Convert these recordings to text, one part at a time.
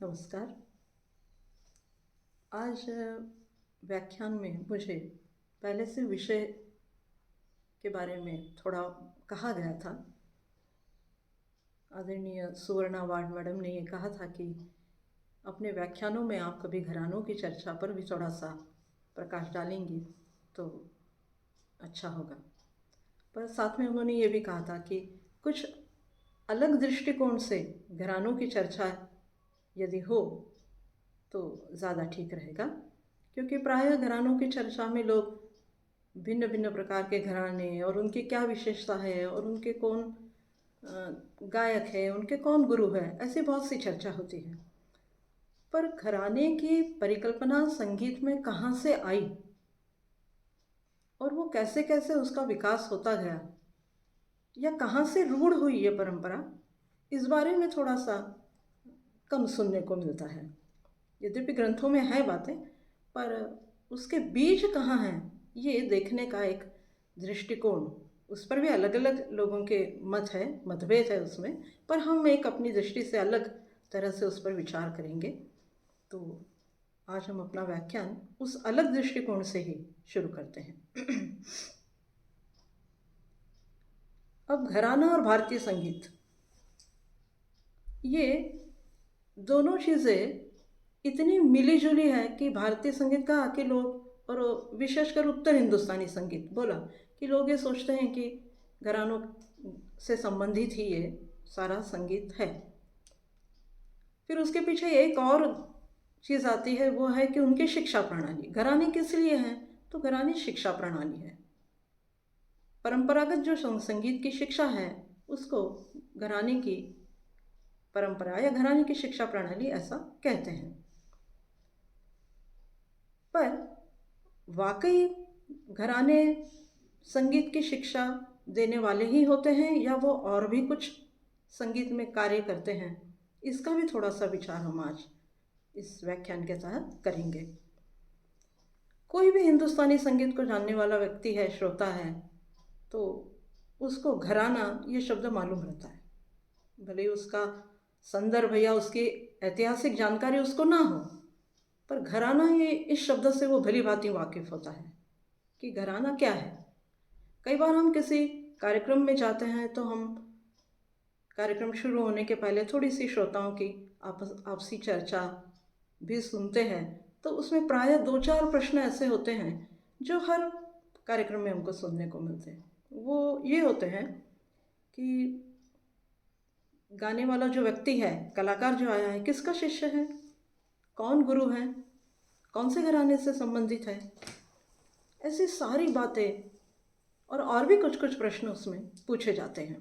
नमस्कार। आज व्याख्यान में मुझे पहले से विषय के बारे में थोड़ा कहा गया था। आदरणीय सुवर्णा वाड मैडम ने ये कहा था कि अपने व्याख्यानों में आप कभी घरानों की चर्चा पर भी थोड़ा सा प्रकाश डालेंगी तो अच्छा होगा। पर साथ में उन्होंने ये भी कहा था कि कुछ अलग दृष्टिकोण से घरानों की चर्चा यदि हो तो ज़्यादा ठीक रहेगा, क्योंकि प्रायः घरानों की चर्चा में लोग भिन्न भिन्न प्रकार के घराने और उनकी क्या विशेषता है और उनके कौन गायक है, उनके कौन गुरु है, ऐसी बहुत सी चर्चा होती है। पर घराने की परिकल्पना संगीत में कहाँ से आई और वो कैसे कैसे उसका विकास होता गया या कहाँ से रूढ़ हुई ये परंपरा, इस बारे में थोड़ा सा कम सुनने को मिलता है। यद्यपि ग्रंथों में है बातें, पर उसके बीज कहाँ हैं ये देखने का एक दृष्टिकोण, उस पर भी अलग अलग लोगों के मत है, मतभेद है उसमें, पर हम एक अपनी दृष्टि से अलग तरह से उस पर विचार करेंगे। तो आज हम अपना व्याख्यान उस अलग दृष्टिकोण से ही शुरू करते हैं। अब घराना और भारतीय संगीत, ये दोनों चीज़ें इतनी मिली जुली है कि भारतीय संगीत का आके लोग, और विशेषकर उत्तर हिंदुस्तानी संगीत बोला, कि लोग ये सोचते हैं कि घरानों से संबंधित ही ये सारा संगीत है। फिर उसके पीछे एक और चीज़ आती है, वो है कि उनकी शिक्षा प्रणाली। घराने किस लिए हैं? तो घराने शिक्षा प्रणाली है। परंपरागत जो संगीत की शिक्षा है उसको घराने की परंपरा या घराने की शिक्षा प्रणाली ऐसा कहते हैं। पर वाकई घराने संगीत की शिक्षा देने वाले ही होते हैं या वो और भी कुछ संगीत में कार्य करते हैं, इसका भी थोड़ा सा विचार हम आज इस व्याख्यान के तहत करेंगे। कोई भी हिंदुस्तानी संगीत को जानने वाला व्यक्ति है, श्रोता है, तो उसको घराना ये शब्द मालूम रहता है, भले उसका संदर्भ या उसकी ऐतिहासिक जानकारी उसको ना हो, पर घराना ये इस शब्द से वो भली भांति वाकिफ होता है कि घराना क्या है। कई बार हम किसी कार्यक्रम में जाते हैं तो हम कार्यक्रम शुरू होने के पहले थोड़ी सी श्रोताओं की आपसी चर्चा भी सुनते हैं, तो उसमें प्रायः 2-4 प्रश्न ऐसे होते हैं जो हर कार्यक्रम में हमको सुनने को मिलते हैं। वो ये होते हैं कि गाने वाला जो व्यक्ति है, कलाकार जो आया है, किसका शिष्य है, कौन गुरु है, कौन से घराने से संबंधित है, ऐसी सारी बातें और भी कुछ कुछ प्रश्न उसमें पूछे जाते हैं।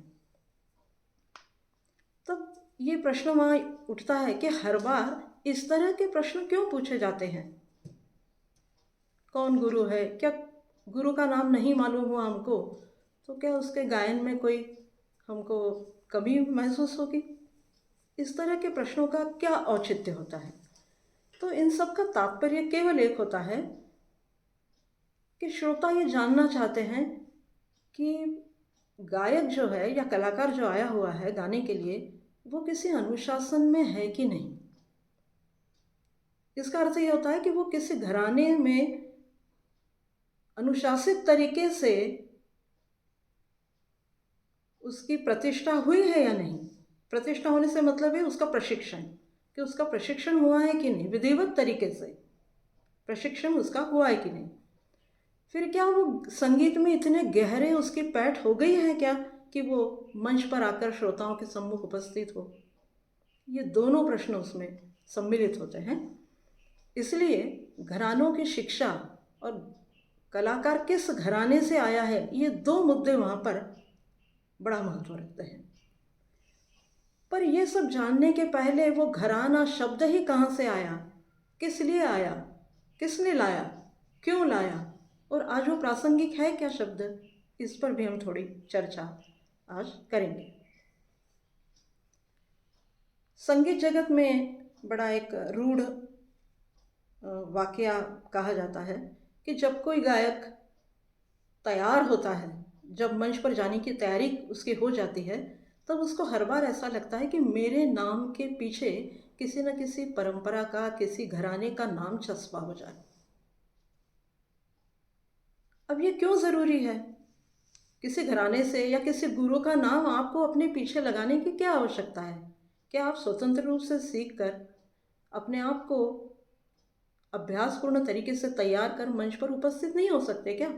तब ये प्रश्न वहाँ उठता है कि हर बार इस तरह के प्रश्न क्यों पूछे जाते हैं? कौन गुरु है? क्या गुरु का नाम नहीं मालूम हुआ हमको तो क्या उसके गायन में कोई हमको कमी महसूस होगी? इस तरह के प्रश्नों का क्या औचित्य होता है? तो इन सब का तात्पर्य केवल एक होता है कि श्रोता ये जानना चाहते हैं कि गायक जो है या कलाकार जो आया हुआ है गाने के लिए, वो किसी अनुशासन में है कि नहीं। इसका अर्थ ये होता है कि वो किसी घराने में अनुशासित तरीके से उसकी प्रतिष्ठा हुई है या नहीं। प्रतिष्ठा होने से मतलब है उसका प्रशिक्षण, कि उसका प्रशिक्षण हुआ है कि नहीं, विधिवत तरीके से प्रशिक्षण उसका हुआ है कि नहीं। फिर क्या वो संगीत में इतने गहरे उसकी पैठ हो गई है क्या कि वो मंच पर आकर श्रोताओं के सम्मुख उपस्थित हो। ये दोनों प्रश्न उसमें सम्मिलित होते हैं। इसलिए घरानों की शिक्षा और कलाकार किस घराने से आया है, ये 2 मुद्दे वहाँ पर बड़ा महत्व रखते हैं। पर ये सब जानने के पहले वो घराना शब्द ही कहाँ से आया, किस लिए आया, किसने लाया, क्यों लाया, और आज वो प्रासंगिक है क्या शब्द, इस पर भी हम थोड़ी चर्चा आज करेंगे। संगीत जगत में बड़ा एक रूढ़ वाकया कहा जाता है कि जब कोई गायक तैयार होता है, जब मंच पर जाने की तैयारी उसकी हो जाती है, तब उसको हर बार ऐसा लगता है कि मेरे नाम के पीछे किसी न किसी परंपरा का, किसी घराने का नाम चस्पा हो जाए। अब ये क्यों ज़रूरी है? किसी घराने से या किसी गुरु का नाम आपको अपने पीछे लगाने की क्या आवश्यकता है? क्या आप स्वतंत्र रूप से सीख कर अपने आप को अभ्यासपूर्ण तरीके से तैयार कर मंच पर उपस्थित नहीं हो सकते क्या?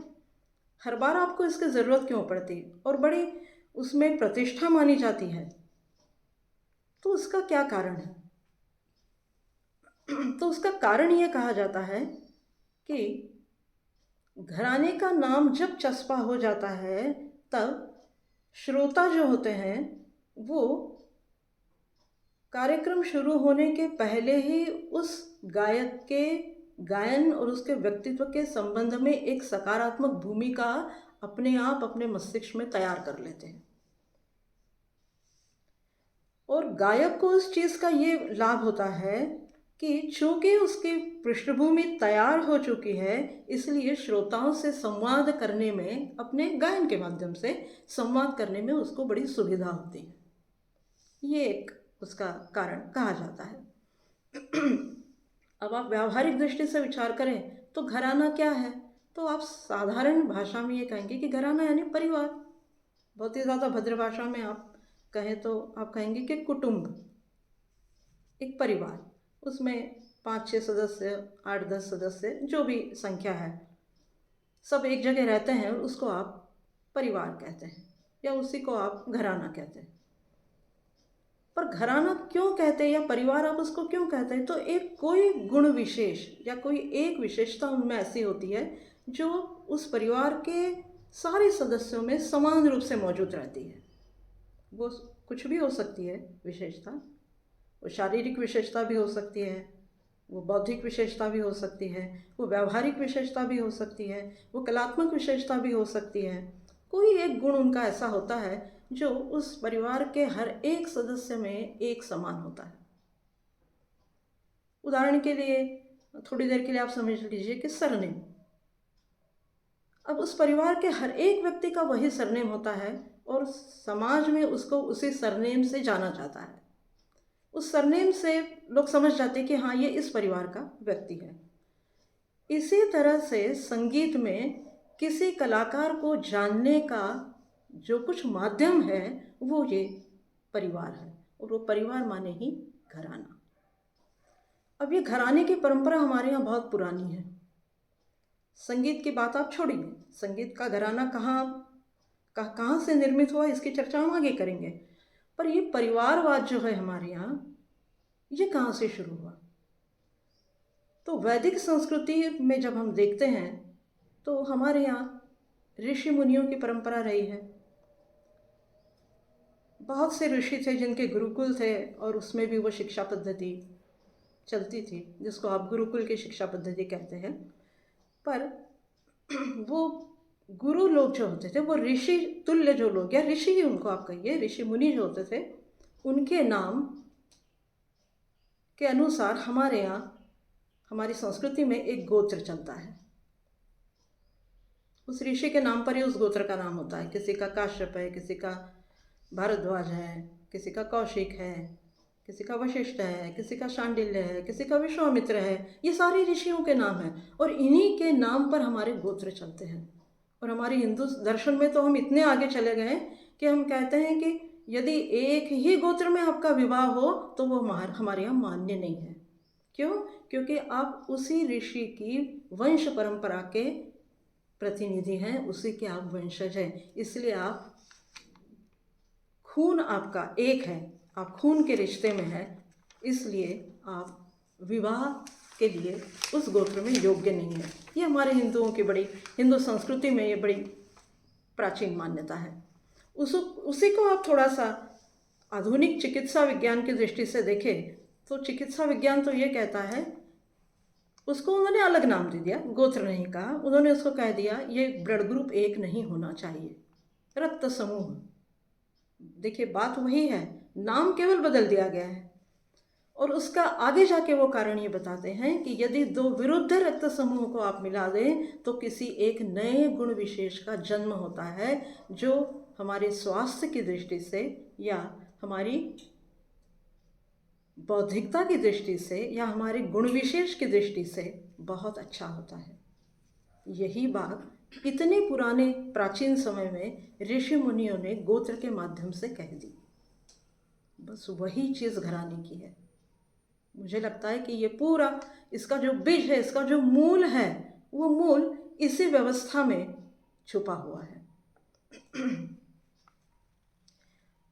हर बार आपको इसकी ज़रूरत क्यों पड़ती और बड़ी उसमें प्रतिष्ठा मानी जाती है? तो उसका क्या कारण है? तो उसका कारण ये कहा जाता है कि घराने का नाम जब चस्पा हो जाता है, तब श्रोता जो होते हैं वो कार्यक्रम शुरू होने के पहले ही उस गायक के गायन और उसके व्यक्तित्व के संबंध में एक सकारात्मक भूमिका अपने आप अपने मस्तिष्क में तैयार कर लेते हैं। और गायक को उस चीज़ का ये लाभ होता है कि चूंकि उसकी पृष्ठभूमि तैयार हो चुकी है, इसलिए श्रोताओं से संवाद करने में, अपने गायन के माध्यम से संवाद करने में उसको बड़ी सुविधा होती है। ये एक उसका कारण कहा जाता है। अब आप व्यावहारिक दृष्टि से विचार करें तो घराना क्या है? तो आप साधारण भाषा में ये कहेंगे कि घराना यानी परिवार। बहुत ही ज़्यादा भद्र भाषा में आप कहें तो आप कहेंगे कि कुटुंब, एक परिवार, उसमें 5-6 सदस्य, 8-10 सदस्य, जो भी संख्या है, सब एक जगह रहते हैं और उसको आप परिवार कहते हैं या उसी को आप घराना कहते हैं। पर घराना क्यों कहते हैं या परिवार आप उसको क्यों कहते हैं? तो एक कोई गुण विशेष या कोई एक विशेषता उनमें ऐसी होती है जो उस परिवार के सारे सदस्यों में समान रूप से मौजूद रहती है। वो कुछ भी हो सकती है विशेषता, वो शारीरिक विशेषता भी हो सकती है, वो बौद्धिक विशेषता भी हो सकती है, वो व्यावहारिक विशेषता भी हो सकती है, वो कलात्मक विशेषता भी हो सकती है। कोई एक गुण उनका ऐसा होता है जो उस परिवार के हर एक सदस्य में एक समान होता है। उदाहरण के लिए थोड़ी देर के लिए आप समझ लीजिए कि सरनेम। अब उस परिवार के हर एक व्यक्ति का वही सरनेम होता है और समाज में उसको उसी सरनेम से जाना जाता है। उस सरनेम से लोग समझ जाते हैं कि हाँ, ये इस परिवार का व्यक्ति है। इसी तरह से संगीत में किसी कलाकार को जानने का जो कुछ माध्यम है वो ये परिवार है, और वो परिवार माने ही घराना। अब ये घराने की परंपरा हमारे यहाँ बहुत पुरानी है। संगीत की बात आप छोड़िए, संगीत का घराना कहाँ से निर्मित हुआ इसकी चर्चा हम आगे करेंगे, पर ये परिवारवाद जो है हमारे यहाँ, ये कहाँ से शुरू हुआ? तो वैदिक संस्कृति में जब हम देखते हैं तो हमारे यहाँ ऋषि मुनियों की परंपरा रही है। बहुत से ऋषि थे जिनके गुरुकुल थे और उसमें भी वो शिक्षा पद्धति चलती थी जिसको आप गुरुकुल की शिक्षा पद्धति कहते हैं। पर वो गुरु लोग जो होते थे, वो ऋषि तुल्य जो लोग, या ऋषि ही उनको आप कहिए, ऋषि मुनि जो होते थे, उनके नाम के अनुसार हमारे यहाँ, हमारी संस्कृति में एक गोत्र चलता है। उस ऋषि के नाम पर ही उस गोत्र का नाम होता है। किसी का काश्यप है, किसी का भारद्वाज है, किसी का कौशिक है, किसी का वशिष्ठ है, किसी का शांडिल्य है, किसी का विश्वामित्र है। ये सारे ऋषियों के नाम हैं और इन्हीं के नाम पर हमारे गोत्र चलते हैं। और हमारे हिंदू दर्शन में तो हम इतने आगे चले गए कि हम कहते हैं कि यदि एक ही गोत्र में आपका विवाह हो तो वो हमारे यहाँ मान्य नहीं है। क्यों? क्योंकि आप उसी ऋषि की वंश परंपरा के प्रतिनिधि हैं, उसी के आप वंशज हैं, इसलिए आप खून आपका एक है, आप खून के रिश्ते में हैं, इसलिए आप विवाह के लिए उस गोत्र में योग्य नहीं है। ये हमारे हिंदुओं की बड़ी, हिंदू संस्कृति में ये बड़ी प्राचीन मान्यता है। उसी को आप थोड़ा सा आधुनिक चिकित्सा विज्ञान की दृष्टि से देखें तो चिकित्सा विज्ञान तो ये कहता है, उसको उन्होंने अलग नाम दे दिया, गोत्र नहीं कहा, उन्होंने उसको कह दिया ये ब्लड ग्रुप एक नहीं होना चाहिए, रक्त समूह। देखिए बात वही है, नाम केवल बदल दिया गया है। और उसका आगे जाके वो कारण ये बताते हैं कि यदि दो विरुद्ध रक्त समूह को आप मिला दें तो किसी एक नए गुण विशेष का जन्म होता है जो हमारे स्वास्थ्य की दृष्टि से या हमारी बौद्धिकता की दृष्टि से या हमारे गुण विशेष की दृष्टि से बहुत अच्छा होता है। यही बात इतने पुराने प्राचीन समय में ऋषि मुनियों ने गोत्र के माध्यम से कह दी। बस वही चीज़ घराने की है। मुझे लगता है कि ये पूरा इसका जो बीज है, इसका जो मूल है, वो मूल इसी व्यवस्था में छुपा हुआ है।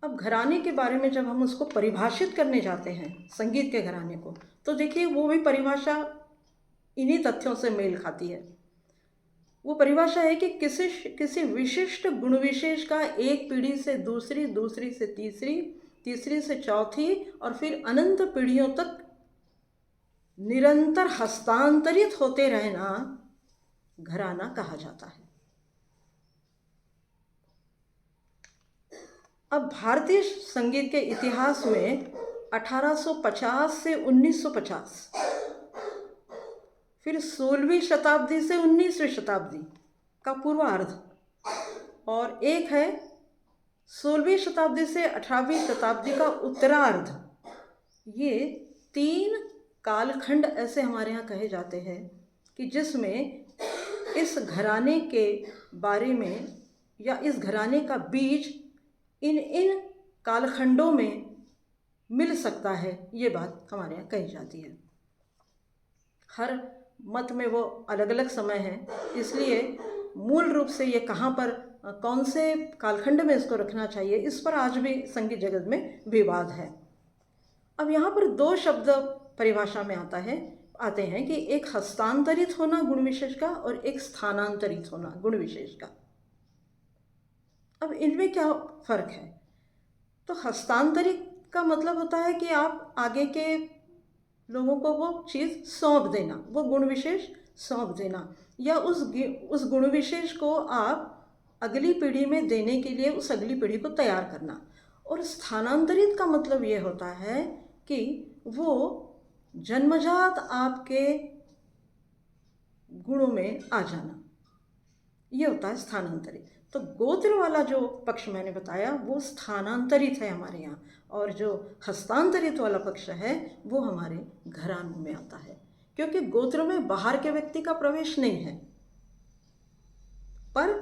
अब घराने के बारे में जब हम उसको परिभाषित करने जाते हैं, संगीत के घराने को, तो देखिए वो भी परिभाषा इन्हीं तथ्यों से मेल खाती है। वो परिभाषा है कि किसी विशिष्ट गुण विशेष का एक पीढ़ी से दूसरी, दूसरी से तीसरी, तीसरी से चौथी और फिर अनंत पीढ़ियों तक निरंतर हस्तांतरित होते रहना घराना कहा जाता है। अब भारतीय संगीत के इतिहास में 1850 से 1950, फिर 16वीं शताब्दी से 19वीं शताब्दी का पूर्वार्ध, और एक है 16वीं शताब्दी से 18वीं शताब्दी का उत्तरार्ध। ये 3 कालखंड ऐसे हमारे यहाँ कहे जाते हैं कि जिसमें इस घराने के बारे में या इस घराने का बीज इन कालखंडों में मिल सकता है, ये बात हमारे यहाँ कही जाती है। हर मत में वो अलग अलग समय है, इसलिए मूल रूप से ये कहाँ पर कौन से कालखंड में इसको रखना चाहिए, इस पर आज भी संगीत जगत में विवाद है। अब यहाँ पर 2 शब्द परिभाषा में आते हैं कि एक हस्तांतरित होना गुण विशेष का और एक स्थानांतरित होना गुण विशेष का। अब इनमें क्या फर्क है? तो हस्तांतरित का मतलब होता है कि आप आगे के लोगों को वो चीज़ सौंप देना, वो गुण विशेष सौंप देना, या उस गुण विशेष को आप अगली पीढ़ी में देने के लिए उस अगली पीढ़ी को तैयार करना। और स्थानांतरित का मतलब ये होता है कि वो जन्मजात आपके गुणों में आ जाना, ये होता है स्थानांतरित। तो गोत्र वाला जो पक्ष मैंने बताया वो स्थानांतरित है हमारे यहाँ, और जो हस्तांतरित वाला पक्ष है वो हमारे घरानों में आता है, क्योंकि गोत्र में बाहर के व्यक्ति का प्रवेश नहीं है। पर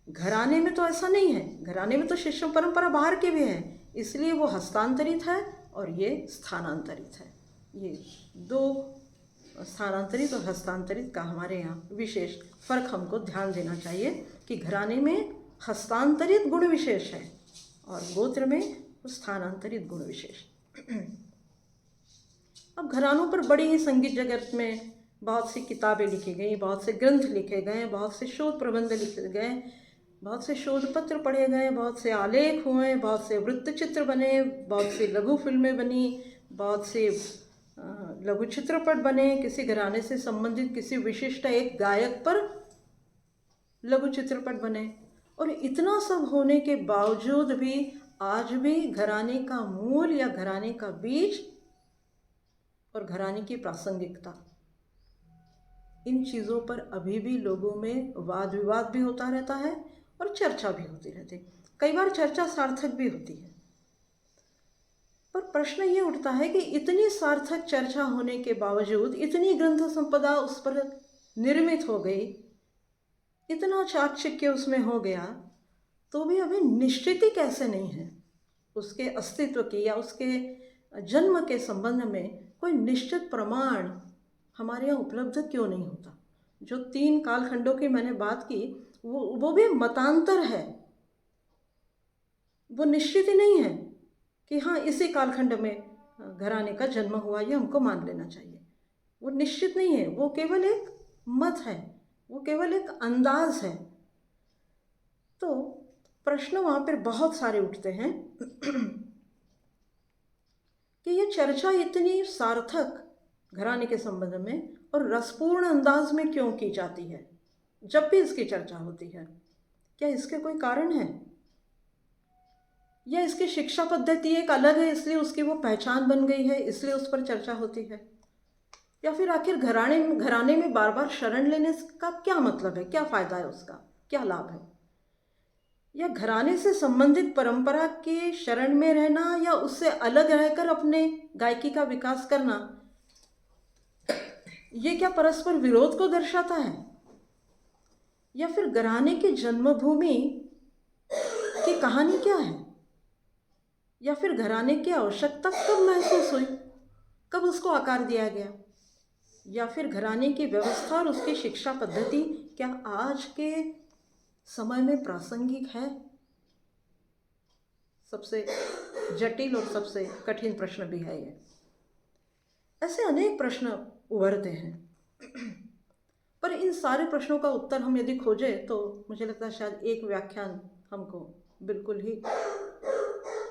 घराने में तो ऐसा नहीं है, घराने में तो शिष्य परंपरा बाहर के भी है, इसलिए वो हस्तांतरित है और ये स्थानांतरित है। ये 2 स्थानांतरित और हस्तांतरित का हमारे यहाँ विशेष फर्क हमको ध्यान देना चाहिए कि घराने में हस्तांतरित गुण विशेष है और गोत्र में स्थानांतरित गुण विशेष। अब घरानों पर बड़ी ही संगीत जगत में बहुत सी किताबें लिखी गई, बहुत से ग्रंथ लिखे गए, बहुत से शोध प्रबंध लिखे गए, बहुत से शोध पत्र पढ़े गए, बहुत से आलेख हुए, बहुत से वृत्तचित्र बने, बहुत सी लघु फिल्में बनी, बहुत से लघु चित्रपट बने, किसी घराने से संबंधित किसी विशिष्ट एक गायक पर लघु चित्रपट बने। और इतना सब होने के बावजूद भी आज भी घराने का मूल या घराने का बीज और घराने की प्रासंगिकता, इन चीज़ों पर अभी भी लोगों में वाद विवाद भी होता रहता है और चर्चा भी होती रहती है। कई बार चर्चा सार्थक भी होती है, पर प्रश्न ये उठता है कि इतनी सार्थक चर्चा होने के बावजूद, इतनी ग्रंथ संपदा उस पर निर्मित हो गई, इतना चाकचक्य उसमें हो गया, तो भी अभी निश्चिती कैसे नहीं है उसके अस्तित्व की या उसके जन्म के संबंध में कोई निश्चित प्रमाण हमारे यहाँ उपलब्ध क्यों नहीं होता? जो 3 कालखंडों की मैंने बात की वो भी मतांतर है, वो निश्चित ही नहीं है कि हाँ इसी कालखंड में घराने का जन्म हुआ, ये हमको मान लेना चाहिए। वो निश्चित नहीं है, वो केवल एक मत है, वो केवल एक अंदाज है। तो प्रश्न वहाँ पर बहुत सारे उठते हैं कि ये चर्चा इतनी सार्थक घराने के संबंध में और रसपूर्ण अंदाज में क्यों की जाती है जब भी इसकी चर्चा होती है? क्या इसके कोई कारण है, या इसकी शिक्षा पद्धति एक अलग है इसलिए उसकी वो पहचान बन गई है इसलिए उस पर चर्चा होती है? या फिर आखिर घराने में बार बार शरण लेने का क्या मतलब है, क्या फ़ायदा है उसका, क्या लाभ है? या घराने से संबंधित परंपरा के शरण में रहना या उससे अलग रहकर अपने गायकी का विकास करना, ये क्या परस्पर विरोध को दर्शाता है? या फिर घराने की जन्मभूमि की कहानी क्या है? या फिर घराने की आवश्यकता कब महसूस हुई, कब उसको आकार दिया गया? या फिर घराने की व्यवस्था और उसकी शिक्षा पद्धति क्या आज के समय में प्रासंगिक है? सबसे जटिल और सबसे कठिन प्रश्न भी है ये। ऐसे अनेक प्रश्न उभरते हैं, पर इन सारे प्रश्नों का उत्तर हम यदि खोजें तो मुझे लगता है शायद एक व्याख्यान हमको बिल्कुल ही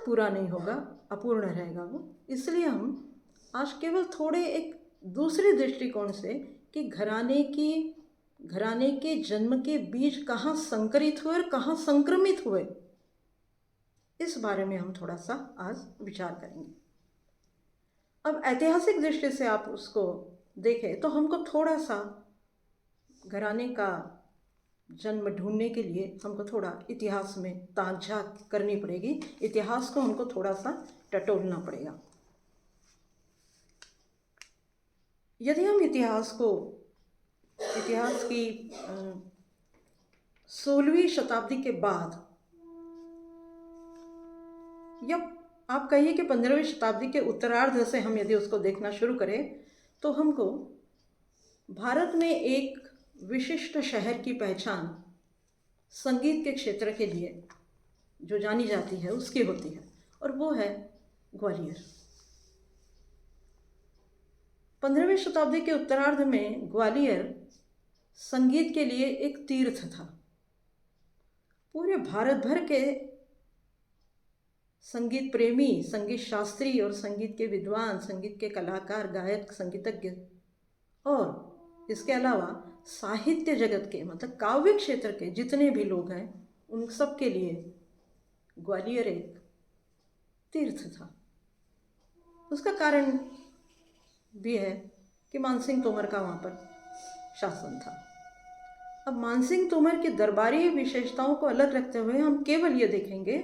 पूरा नहीं होगा, अपूर्ण रहेगा वो। इसलिए हम आज केवल थोड़े एक दूसरे दृष्टिकोण से कि घराने के जन्म के बीज कहाँ संकरित हुए और कहाँ संक्रमित हुए, इस बारे में हम थोड़ा सा आज विचार करेंगे। अब ऐतिहासिक दृष्टि से आप उसको देखें तो हमको थोड़ा सा घराने का जन्म ढूंढने के लिए हमको थोड़ा इतिहास में ताक झांक करनी पड़ेगी, इतिहास को हमको थोड़ा सा टटोलना पड़ेगा। यदि हम इतिहास की 16वीं शताब्दी के बाद या आप कहिए कि 15वीं शताब्दी के उत्तरार्ध से हम यदि उसको देखना शुरू करें तो हमको भारत में एक विशिष्ट शहर की पहचान संगीत के क्षेत्र के लिए जो जानी जाती है उसकी होती है, और वो है ग्वालियर। 15वीं शताब्दी के उत्तरार्ध में ग्वालियर संगीत के लिए एक तीर्थ था। पूरे भारत भर के संगीत प्रेमी, संगीत शास्त्री और संगीत के विद्वान, संगीत के कलाकार, गायक, संगीतज्ञ और इसके अलावा साहित्य जगत के मतलब काव्य क्षेत्र के जितने भी लोग हैं उन सब के लिए ग्वालियर एक तीर्थ था। उसका कारण भी है कि मानसिंह तोमर का वहाँ पर शासन था। अब मानसिंह तोमर की दरबारी विशेषताओं को अलग रखते हुए हम केवल ये देखेंगे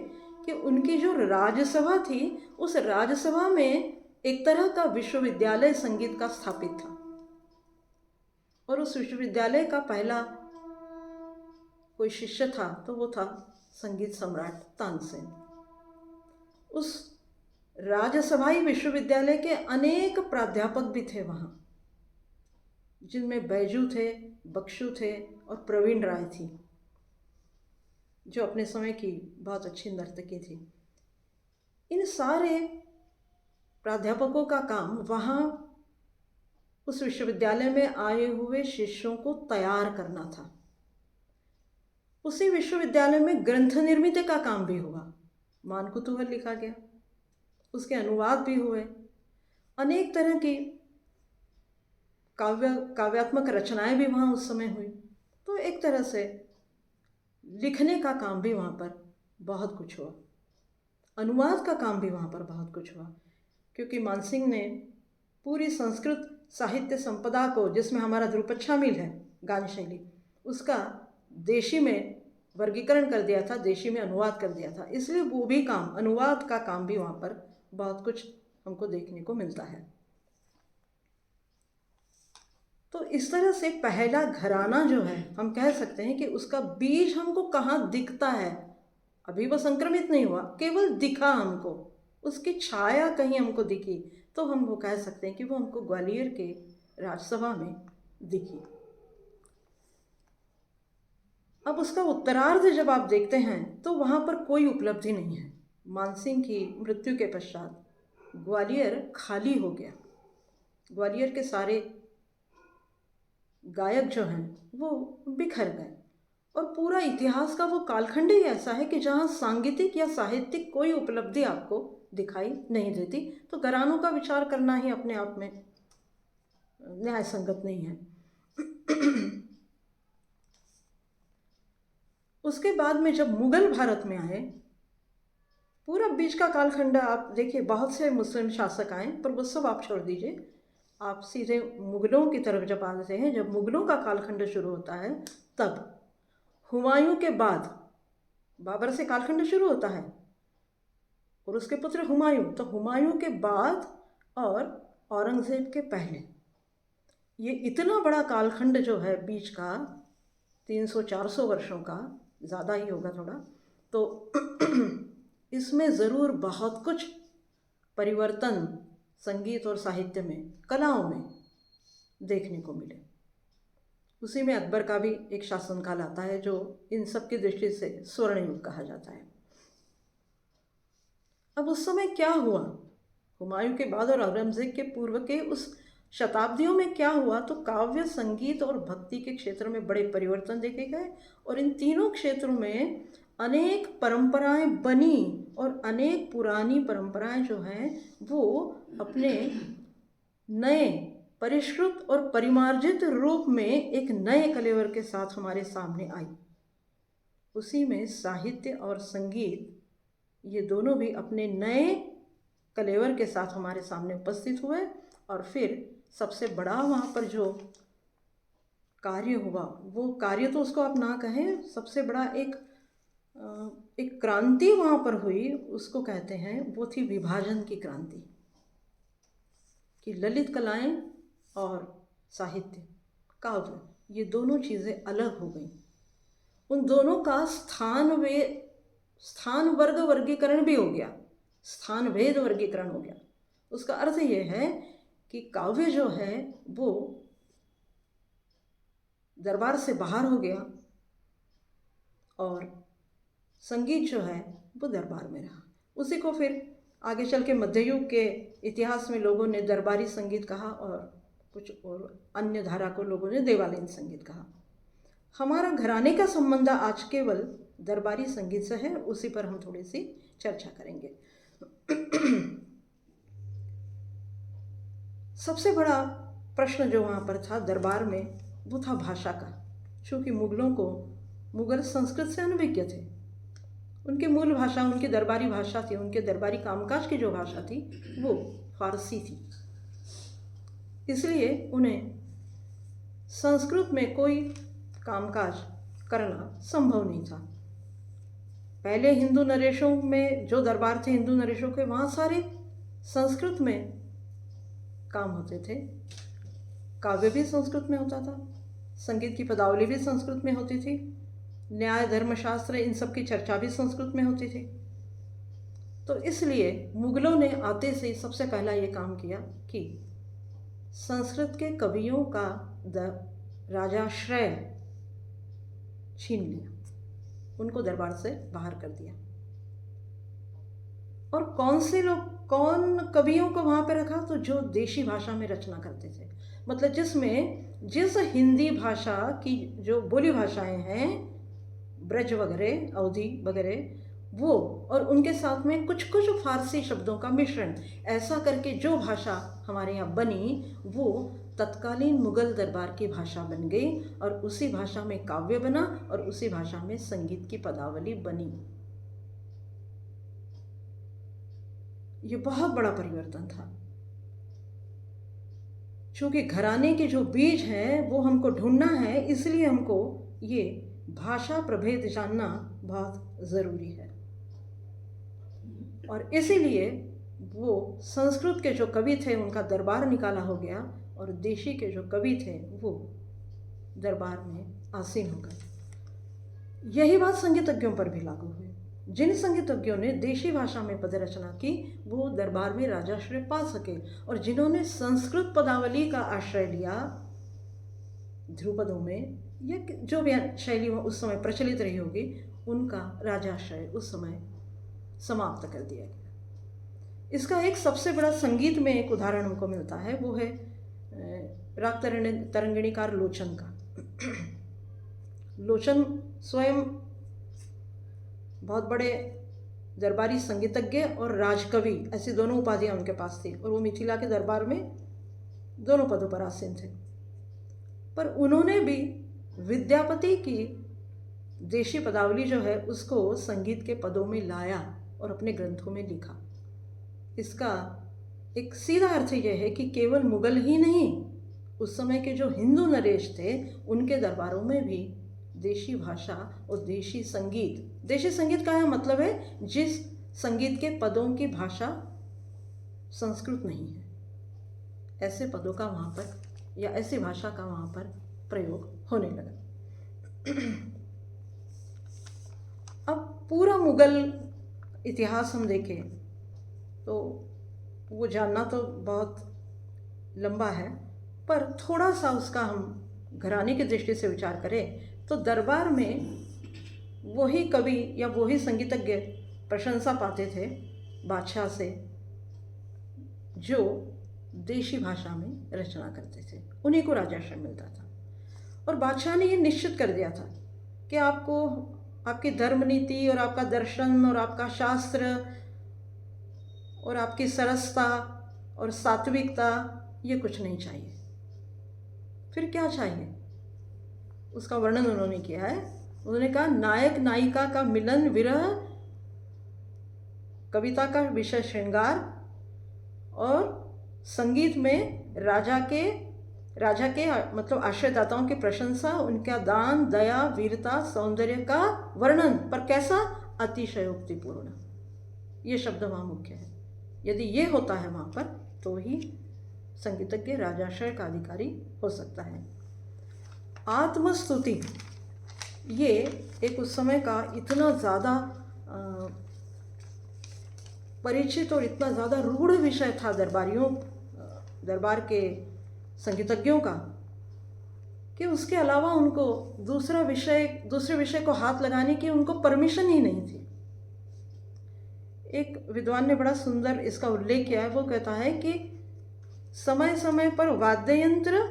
कि उनकी जो राजसभा थी उस राजसभा में एक तरह का विश्वविद्यालय संगीत का स्थापित था, और उस विश्वविद्यालय का पहला कोई शिष्य था तो वो था संगीत सम्राट तानसेन। उस राजसभाई विश्वविद्यालय के अनेक प्राध्यापक भी थे वहाँ, जिनमें बैजू थे, बख्शू थे और प्रवीण राय थी, जो अपने समय की बहुत अच्छी नर्तकी थी। इन सारे प्राध्यापकों का काम वहाँ उस विश्वविद्यालय में आए हुए शिष्यों को तैयार करना था। उसी विश्वविद्यालय में ग्रंथ निर्मित का काम भी हुआ, मानकुतूहल लिखा गया, उसके अनुवाद भी हुए, अनेक तरह की काव्यात्मक रचनाएं भी वहाँ उस समय हुई। तो एक तरह से लिखने का काम भी वहाँ पर बहुत कुछ हुआ, अनुवाद का काम भी वहाँ पर बहुत कुछ हुआ, क्योंकि मानसिंह ने पूरी संस्कृत साहित्य संपदा को, जिसमें हमारा ध्रुपद शामिल है गान शैली, उसका देशी में वर्गीकरण कर दिया था, देशी में अनुवाद कर दिया था। इसलिए वो भी काम, अनुवाद का काम भी वहाँ पर बहुत कुछ हमको देखने को मिलता है। तो इस तरह से पहला घराना जो है हम कह सकते हैं कि उसका बीज हमको कहाँ दिखता है। अभी वो संक्रमित नहीं हुआ, केवल दिखा हमको, उसकी छाया कहीं हमको दिखी, तो हम वो कह सकते हैं कि वो हमको ग्वालियर के राजसभा में दिखी। अब उसका उत्तरार्ध जब आप देखते हैं तो वहाँ पर कोई उपलब्धि नहीं है। मानसिंह की मृत्यु के पश्चात ग्वालियर खाली हो गया। ग्वालियर के सारे गायक जो हैं वो बिखर गए, और पूरा इतिहास का वो कालखंड ही ऐसा है कि जहाँ सांगीतिक या साहित्यिक कोई उपलब्धि आपको दिखाई नहीं देती। तो घरानों का विचार करना ही अपने आप में न्याय संगत नहीं है। उसके बाद में जब मुगल भारत में आए, पूरा बीच का कालखंड आप देखिए, बहुत से मुस्लिम शासक आए, पर वो सब आप छोड़ दीजिए, आप सीधे मुगलों की तरफ जब आते हैं, जब मुगलों का कालखंड शुरू होता है, तब हुमायूं के बाद बाबर से कालखंड शुरू होता है और उसके पुत्र हुमायूं, तो हुमायूं के बाद और औरंगजेब के पहले, ये इतना बड़ा कालखंड जो है बीच का, 300-400 वर्षों का, ज़्यादा ही होगा थोड़ा, तो इसमें ज़रूर बहुत कुछ परिवर्तन संगीत और साहित्य में, कलाओं में देखने को मिले। उसी में अकबर का भी एक शासनकाल आता है जो इन सब की दृष्टि से स्वर्ण युग कहा जाता है। अब उस समय क्या हुआ, हुमायूं के बाद और औरंगजेब के पूर्व के उस शताब्दियों में क्या हुआ, तो काव्य, संगीत और भक्ति के क्षेत्र में बड़े परिवर्तन देखे गए और इन तीनों क्षेत्रों में अनेक परंपराएं बनी और अनेक पुरानी परंपराएं जो हैं वो अपने नए परिष्कृत और परिमार्जित रूप में एक नए कलेवर के साथ हमारे सामने आई। उसी में साहित्य और संगीत, ये दोनों भी अपने नए कलेवर के साथ हमारे सामने उपस्थित हुए। और फिर सबसे बड़ा वहाँ पर जो कार्य हुआ, वो कार्य तो उसको आप ना कहें, सबसे बड़ा एक क्रांति वहाँ पर हुई, उसको कहते हैं, वो थी विभाजन की क्रांति, कि ललित कलाएं और साहित्य, काव्य, ये दोनों चीज़ें अलग हो गई। उन दोनों का स्थान वर्ग वर्गीकरण भी हो गया, स्थान भेद वर्गीकरण हो गया। उसका अर्थ ये है कि काव्य जो है वो दरबार से बाहर हो गया और संगीत जो है वो दरबार में रहा। उसी को फिर आगे चल के मध्ययुग के इतिहास में लोगों ने दरबारी संगीत कहा और कुछ और अन्य धारा को लोगों ने देवालयीन संगीत कहा। हमारा घराने का संबंध आज केवल दरबारी संगीत से है, उसी पर हम थोड़ी सी चर्चा करेंगे। सबसे बड़ा प्रश्न जो वहाँ पर था दरबार में, वो था भाषा का। चूँकि मुगल संस्कृत से अनभिज्ञ थे, उनकी मूल भाषा, उनकी दरबारी भाषा थी, उनके दरबारी कामकाज की जो भाषा थी वो फारसी थी। इसलिए उन्हें संस्कृत में कोई कामकाज करना संभव नहीं था। पहले हिंदू नरेशों में जो दरबार थे, हिंदू नरेशों के, वहाँ सारे संस्कृत में काम होते थे। काव्य भी संस्कृत में होता था, संगीत की पदावली भी संस्कृत में होती थी, न्याय, धर्मशास्त्र, इन सब की चर्चा भी संस्कृत में होती थी। तो इसलिए मुगलों ने आते से सबसे पहला ये काम किया कि संस्कृत के कवियों का राजाश्रय छीन लिया, उनको दरबार से बाहर कर दिया। और कौन कवियों को वहाँ पर रखा, तो जो देशी भाषा में रचना करते थे, मतलब जिस हिंदी भाषा की जो बोली भाषाएं हैं, ब्रज वगैरह, अवधी वगैरह, वो, और उनके साथ में कुछ कुछ फारसी शब्दों का मिश्रण, ऐसा करके जो भाषा हमारे यहाँ बनी वो तत्कालीन मुगल दरबार की भाषा बन गई और उसी भाषा में काव्य बना और उसी भाषा में संगीत की पदावली बनी। ये बहुत बड़ा परिवर्तन था। चूँकि घराने के जो बीज हैं वो हमको ढूंढना है, इसलिए हमको ये भाषा प्रभेद जानना बहुत ज़रूरी है। और इसीलिए वो संस्कृत के जो कवि थे उनका दरबार निकाला हो गया और देशी के जो कवि थे वो दरबार में आसीन हो गए। यही बात संगीतज्ञों पर भी लागू हुई। जिन संगीतज्ञों ने देशी भाषा में पद रचना की वो दरबार में राजाश्रय पा सके, और जिन्होंने संस्कृत पदावली का आश्रय लिया ध्रुपदों में या जो भी शैली उस समय प्रचलित रही होगी, उनका राजाश्रय उस समय समाप्त कर दिया गया। इसका एक सबसे बड़ा संगीत में एक उदाहरण हमको मिलता है, वो है राग तरंगिणीकार लोचन का। लोचन स्वयं बहुत बड़े दरबारी संगीतज्ञ और राजकवि, ऐसी दोनों उपाधियां उनके पास थी, और वो मिथिला के दरबार में दोनों पदों पर आसीन थे। पर उन्होंने भी विद्यापति की देशी पदावली जो है उसको संगीत के पदों में लाया और अपने ग्रंथों में लिखा। इसका एक सीधा अर्थ यह है कि केवल मुगल ही नहीं, उस समय के जो हिंदू नरेश थे उनके दरबारों में भी देशी भाषा और देशी संगीत, देशी संगीत का यह मतलब है जिस संगीत के पदों की भाषा संस्कृत नहीं है, ऐसे पदों का वहाँ पर या ऐसी भाषा का वहाँ पर प्रयोग होने लगा। अब पूरा मुगल इतिहास हम देखें तो वो जानना तो बहुत लंबा है, पर थोड़ा सा उसका हम घराने की दृष्टि से विचार करें तो दरबार में वही कवि या वही संगीतज्ञ प्रशंसा पाते थे बादशाह से जो देशी भाषा में रचना करते थे, उन्हीं को राजाश्रय मिलता था। और बादशाह ने ये निश्चित कर दिया था कि आपको आपकी धर्म नीति और आपका दर्शन और आपका शास्त्र और आपकी सरसता और सात्विकता ये कुछ नहीं चाहिए। फिर क्या चाहिए, उसका वर्णन उन्होंने किया है। उन्होंने कहा नायक नायिका का मिलन विरह, कविता का विषय श्रृंगार और संगीत में राजा के मतलब आश्रयदाताओं की प्रशंसा, उनका दान, दया, वीरता, सौंदर्य का वर्णन, पर कैसा, अतिशयोक्तिपूर्ण। ये शब्द वहाँ मुख्य है। यदि ये होता है वहाँ पर तो ही संगीतज्ञ राजाश्रय का अधिकारी हो सकता है। आत्मस्तुति ये एक उस समय का इतना ज़्यादा परिचित और इतना ज़्यादा रूढ़ विषय था दरबार के संगीतज्ञों का कि उसके अलावा उनको दूसरे विषय को हाथ लगाने की उनको परमिशन ही नहीं थी। एक विद्वान ने बड़ा सुंदर इसका उल्लेख किया है। वो कहता है कि समय समय पर वाद्य यंत्र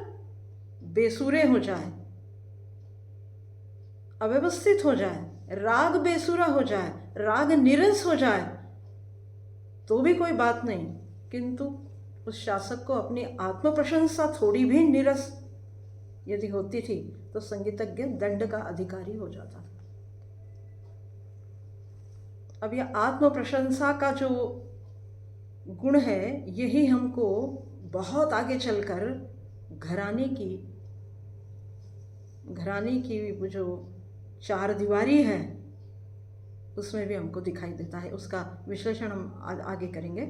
बेसुरे हो जाए, अव्यवस्थित हो जाए, राग बेसुरा हो जाए, राग नीरस हो जाए तो भी कोई बात नहीं, किंतु उस शासक को अपनी आत्म प्रशंसा थोड़ी भी नीरस यदि होती थी तो संगीतज्ञ दंड का अधिकारी हो जाता था। अब यह आत्म प्रशंसा का जो गुण है यही हमको बहुत आगे चलकर घराने की वो जो चार दीवारी है उसमें भी हमको दिखाई देता है। उसका विश्लेषण हम आगे करेंगे।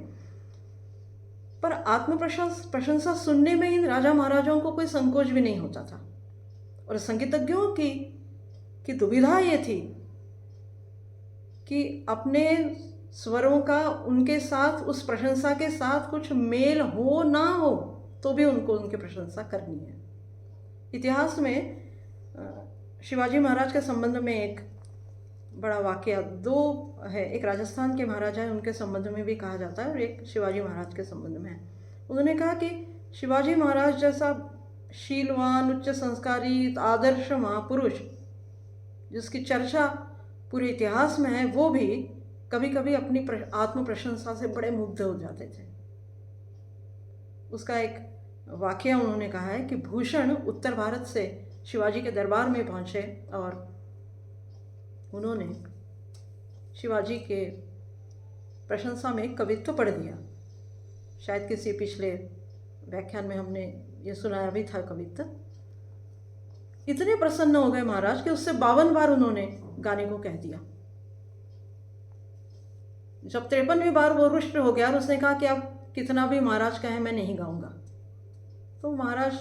पर आत्म प्रशंसा सुनने में इन राजा महाराजाओं को कोई संकोच भी नहीं होता था। और संगीतज्ञों की दुविधा ये थी कि अपने स्वरों का उनके साथ, उस प्रशंसा के साथ कुछ मेल हो ना हो तो भी उनको उनकी प्रशंसा करनी है। इतिहास में शिवाजी महाराज के संबंध में एक बड़ा वाकया दो है। एक राजस्थान के महाराजा है, उनके संबंध में भी कहा जाता है, और एक शिवाजी महाराज के संबंध में है। उन्होंने कहा कि शिवाजी महाराज जैसा शीलवान, उच्च संस्कारी, आदर्श महापुरुष जिसकी चर्चा पूरे इतिहास में है, वो भी कभी कभी अपनी आत्म प्रशंसा से बड़े मुग्ध हो जाते थे। उसका एक वाकया उन्होंने कहा है कि भूषण उत्तर भारत से शिवाजी के दरबार में पहुंचे और उन्होंने शिवाजी के प्रशंसा में एक कवित्व पढ़ दिया। शायद किसी पिछले व्याख्यान में हमने ये सुनाया भी था कवित्व। इतने प्रसन्न हो गए महाराज कि उससे 52 बार उन्होंने गाने को कह दिया। जब 53वीं बार वो रुष्ट हो गया और उसने कहा कि अब कितना भी महाराज कहे मैं नहीं गाऊंगा, तो महाराज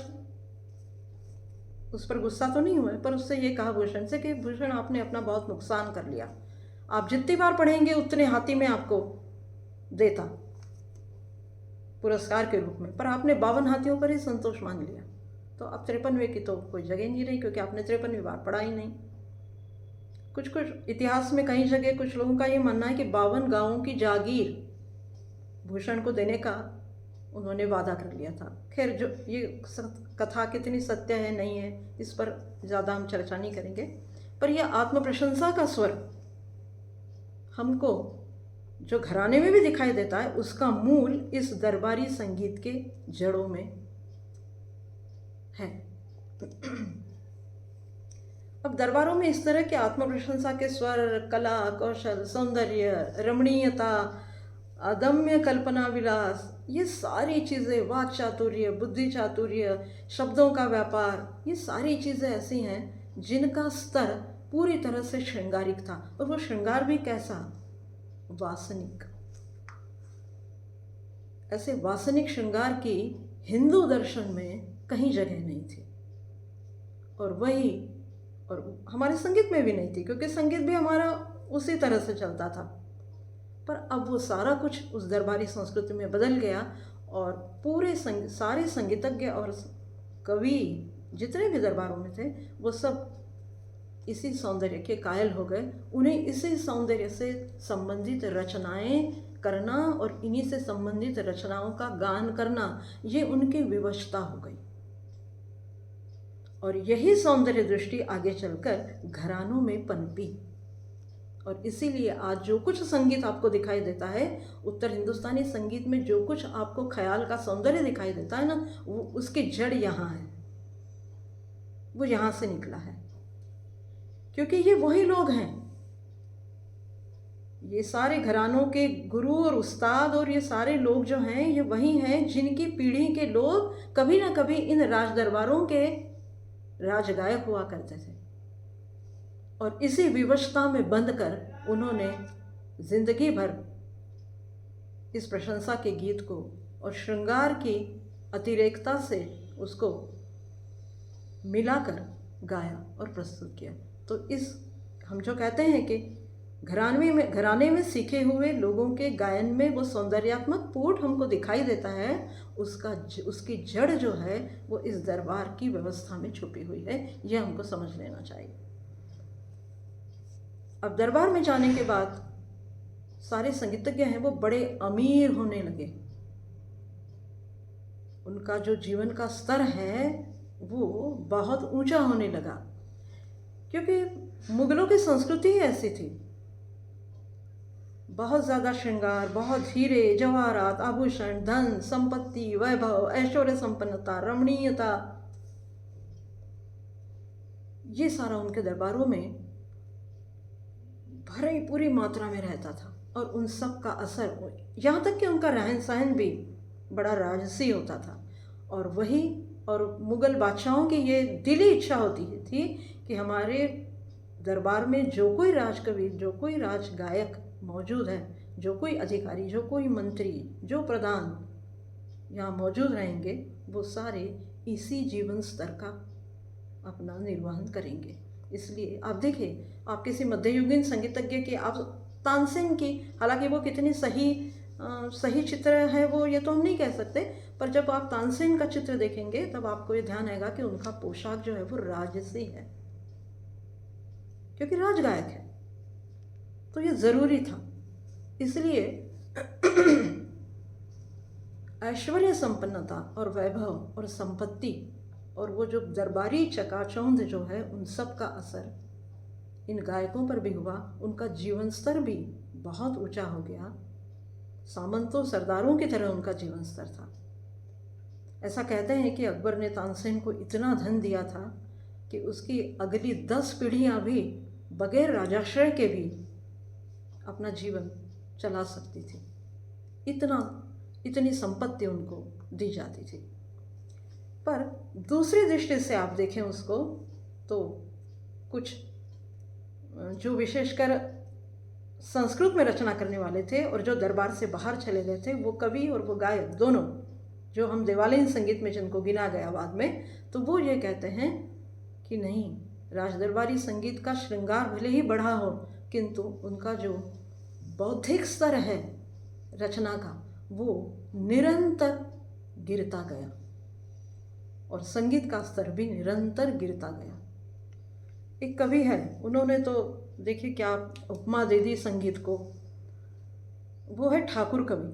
उस पर गुस्सा तो नहीं हुए, पर उससे ये कहा भूषण से कि भूषण आपने अपना बहुत नुकसान कर लिया, आप जितनी बार पढ़ेंगे उतने हाथी में आपको देता पुरस्कार के रूप में, पर आपने 52 हाथियों पर ही संतोष मान लिया, तो अब 53वें की तो कोई जगह नहीं रही, क्योंकि आपने 53वीं बार पढ़ा ही नहीं। कुछ इतिहास में कई जगह कुछ लोगों का ये मानना है कि 52 गांवों की जागीर भूषण को देने का उन्होंने वादा कर लिया था। खैर, जो ये कथा कितनी सत्य है नहीं है इस पर ज़्यादा हम चर्चा नहीं करेंगे, पर यह आत्म प्रशंसा का स्वर हमको जो घराने में भी दिखाई देता है उसका मूल इस दरबारी संगीत के जड़ों में है। अब दरबारों में इस तरह के आत्म प्रशंसा के स्वर, कला, कौशल, सौंदर्य, रमणीयता, अदम्य कल्पना विलास, ये सारी चीज़ें, वाक चातुर्य, बुद्धि चातुर्य, शब्दों का व्यापार, ये सारी चीज़ें ऐसी हैं जिनका स्तर पूरी तरह से श्रृंगारिक था, और वो श्रृंगार भी कैसा, वासनिक। ऐसे वासनिक श्रृंगार की हिंदू दर्शन में कहीं जगह नहीं थी, और हमारे संगीत में भी नहीं थी, क्योंकि संगीत भी हमारा उसी तरह से चलता था। पर अब वो सारा कुछ उस दरबारी संस्कृति में बदल गया, और सारे संगीतज्ञ और कवि जितने भी दरबारों में थे वो सब इसी सौंदर्य के कायल हो गए। उन्हें इसी सौंदर्य से संबंधित रचनाएं करना और इन्हीं से संबंधित रचनाओं का गान करना, ये उनकी विवशता हो गई। और यही सौंदर्य दृष्टि आगे चलकर घरानों में पनपी, और इसीलिए आज जो कुछ संगीत आपको दिखाई देता है, उत्तर हिंदुस्तानी संगीत में जो कुछ आपको ख्याल का सौंदर्य दिखाई देता है ना, वो उसकी जड़ यहाँ है, वो यहाँ से निकला है। क्योंकि ये वही लोग हैं, ये सारे घरानों के गुरु और उस्ताद और ये सारे लोग जो हैं, ये वही हैं जिनकी पीढ़ी के लोग कभी ना कभी इन राज दरबारों के राजगायक हुआ करते थे। और इसी विवशता में बंध कर उन्होंने जिंदगी भर इस प्रशंसा के गीत को और श्रृंगार की अतिरेकता से उसको मिलाकर गाया और प्रस्तुत किया। तो हम जो कहते हैं कि घराने में सीखे हुए लोगों के गायन में वो सौंदर्यात्मक पूट हमको दिखाई देता है, उसकी जड़ जो है वो इस दरबार की व्यवस्था में छुपी हुई है। यह हमको समझ लेना चाहिए। अब दरबार में जाने के बाद सारे संगीतज्ञ हैं वो बड़े अमीर होने लगे, उनका जो जीवन का स्तर है वो बहुत ऊंचा होने लगा, क्योंकि मुगलों की संस्कृति ही ऐसी थी। बहुत ज़्यादा श्रृंगार, बहुत हीरे जवाहरात, आभूषण, धन संपत्ति, वैभव, ऐश्वर्य संपन्नता, रमणीयता, ये सारा उनके दरबारों में भरी पूरी मात्रा में रहता था। और उन सब का असर, यहाँ तक कि उनका रहन सहन भी बड़ा राजसी होता था। और मुग़ल बादशाहों की ये दिली इच्छा होती थी कि हमारे दरबार में जो कोई राजकवि, जो कोई राजगायक मौजूद है, जो कोई अधिकारी, जो कोई मंत्री, जो प्रधान यहाँ मौजूद रहेंगे, वो सारे इसी जीवन स्तर का अपना निर्वहन करेंगे। इसलिए आप देखिए, आप किसी मध्ययुगीन संगीतज्ञ की, आप तानसेन की, हालांकि वो कितनी सही चित्र है वो ये तो हम नहीं कह सकते, पर जब आप तानसेन का चित्र देखेंगे तब आपको ये ध्यान आएगा कि उनका पोशाक जो है वो राजसी है, क्योंकि राजगायक है, तो ये ज़रूरी था। इसलिए ऐश्वर्य संपन्नता और वैभव और संपत्ति और वो जो दरबारी चकाचौंध जो है, उन सब का असर इन गायकों पर भी हुआ। उनका जीवन स्तर भी बहुत ऊंचा हो गया, सामंतों सरदारों की तरह उनका जीवन स्तर था। ऐसा कहते हैं कि अकबर ने तानसेन को इतना धन दिया था कि उसकी अगली 10 पीढ़ियां भी बगैर राजाश्रय के भी अपना जीवन चला सकती थी। इतनी संपत्ति उनको दी जाती थी। पर दूसरी दृष्टि से आप देखें उसको, तो कुछ जो विशेषकर संस्कृत में रचना करने वाले थे और जो दरबार से बाहर चले गए थे, वो कवि और वो गायक दोनों, जो हम देवालयीन संगीत में जिनको गिना गया बाद में, तो वो ये कहते हैं कि नहीं, राजदरबारी संगीत का श्रृंगार भले ही बढ़ा हो, किंतु उनका जो बौद्धिक स्तर है रचना का, वो निरंतर गिरता गया और संगीत का स्तर भी निरंतर गिरता गया। एक कवि है, उन्होंने तो देखिए क्या उपमा दे दी संगीत को, वो है ठाकुर कवि,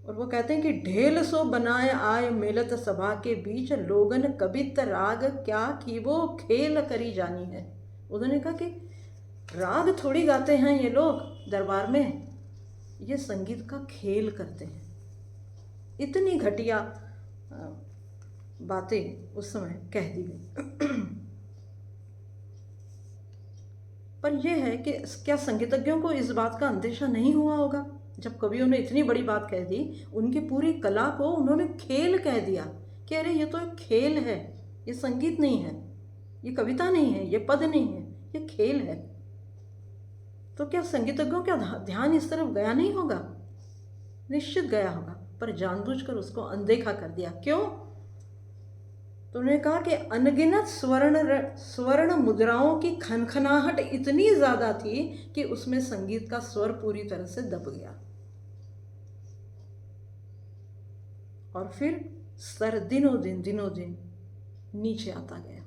और वो कहते हैं कि ढेल सो बनाए आय मेलत सभा के बीच, लोगन कबित राग क्या कि वो खेल करी जानी है। उन्होंने कहा कि राग थोड़ी गाते हैं ये लोग दरबार में, ये संगीत का खेल करते हैं। इतनी घटिया बातें उस समय कह दी गई। पर यह है कि क्या संगीतज्ञों को इस बात का अंदेशा नहीं हुआ होगा? जब कवियों ने इतनी बड़ी बात कह दी, उनकी पूरी कला को उन्होंने खेल कह दिया कि अरे ये तो एक खेल है, ये संगीत नहीं है, ये कविता नहीं है, ये पद नहीं है, ये खेल है। तो क्या संगीतज्ञों का ध्यान इस तरफ गया नहीं होगा? निश्चित गया होगा, पर जानबूझकर उसको अनदेखा कर दिया। क्यों? तो उन्होंने कहा कि अनगिनत स्वर्ण मुद्राओं की खनखनाहट इतनी ज्यादा थी कि उसमें संगीत का स्वर पूरी तरह से दब गया। और फिर स्तर दिनों दिन नीचे आता गया।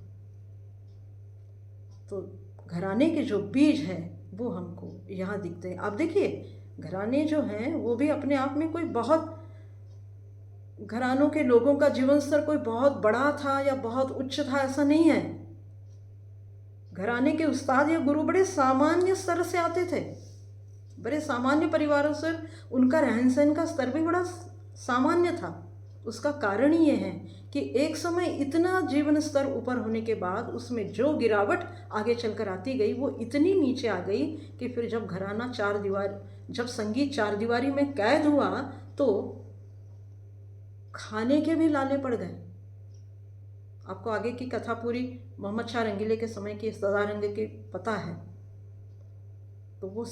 तो घराने के जो बीज हैं वो हमको यहाँ दिखते हैं। आप देखिए, घराने जो हैं वो भी अपने आप में कोई बहुत, घरानों के लोगों का जीवन स्तर कोई बहुत बड़ा था या बहुत उच्च था, ऐसा नहीं है। घराने के उस्ताद या गुरु बड़े सामान्य स्तर से आते थे, बड़े सामान्य परिवारों से। उनका रहन सहन का स्तर भी बड़ा सामान्य था। उसका कारण ये है कि एक समय इतना जीवन स्तर ऊपर होने के बाद उसमें जो गिरावट आगे चलकर आती गई वो इतनी नीचे आ गई कि फिर जब घराना जब संगीत चार दीवारी में कैद हुआ तो खाने के भी लाले पड़ गए। आपको आगे की कथा पूरी मोहम्मद शाह रंगीले के समय की सदारंग की पता है। तो वो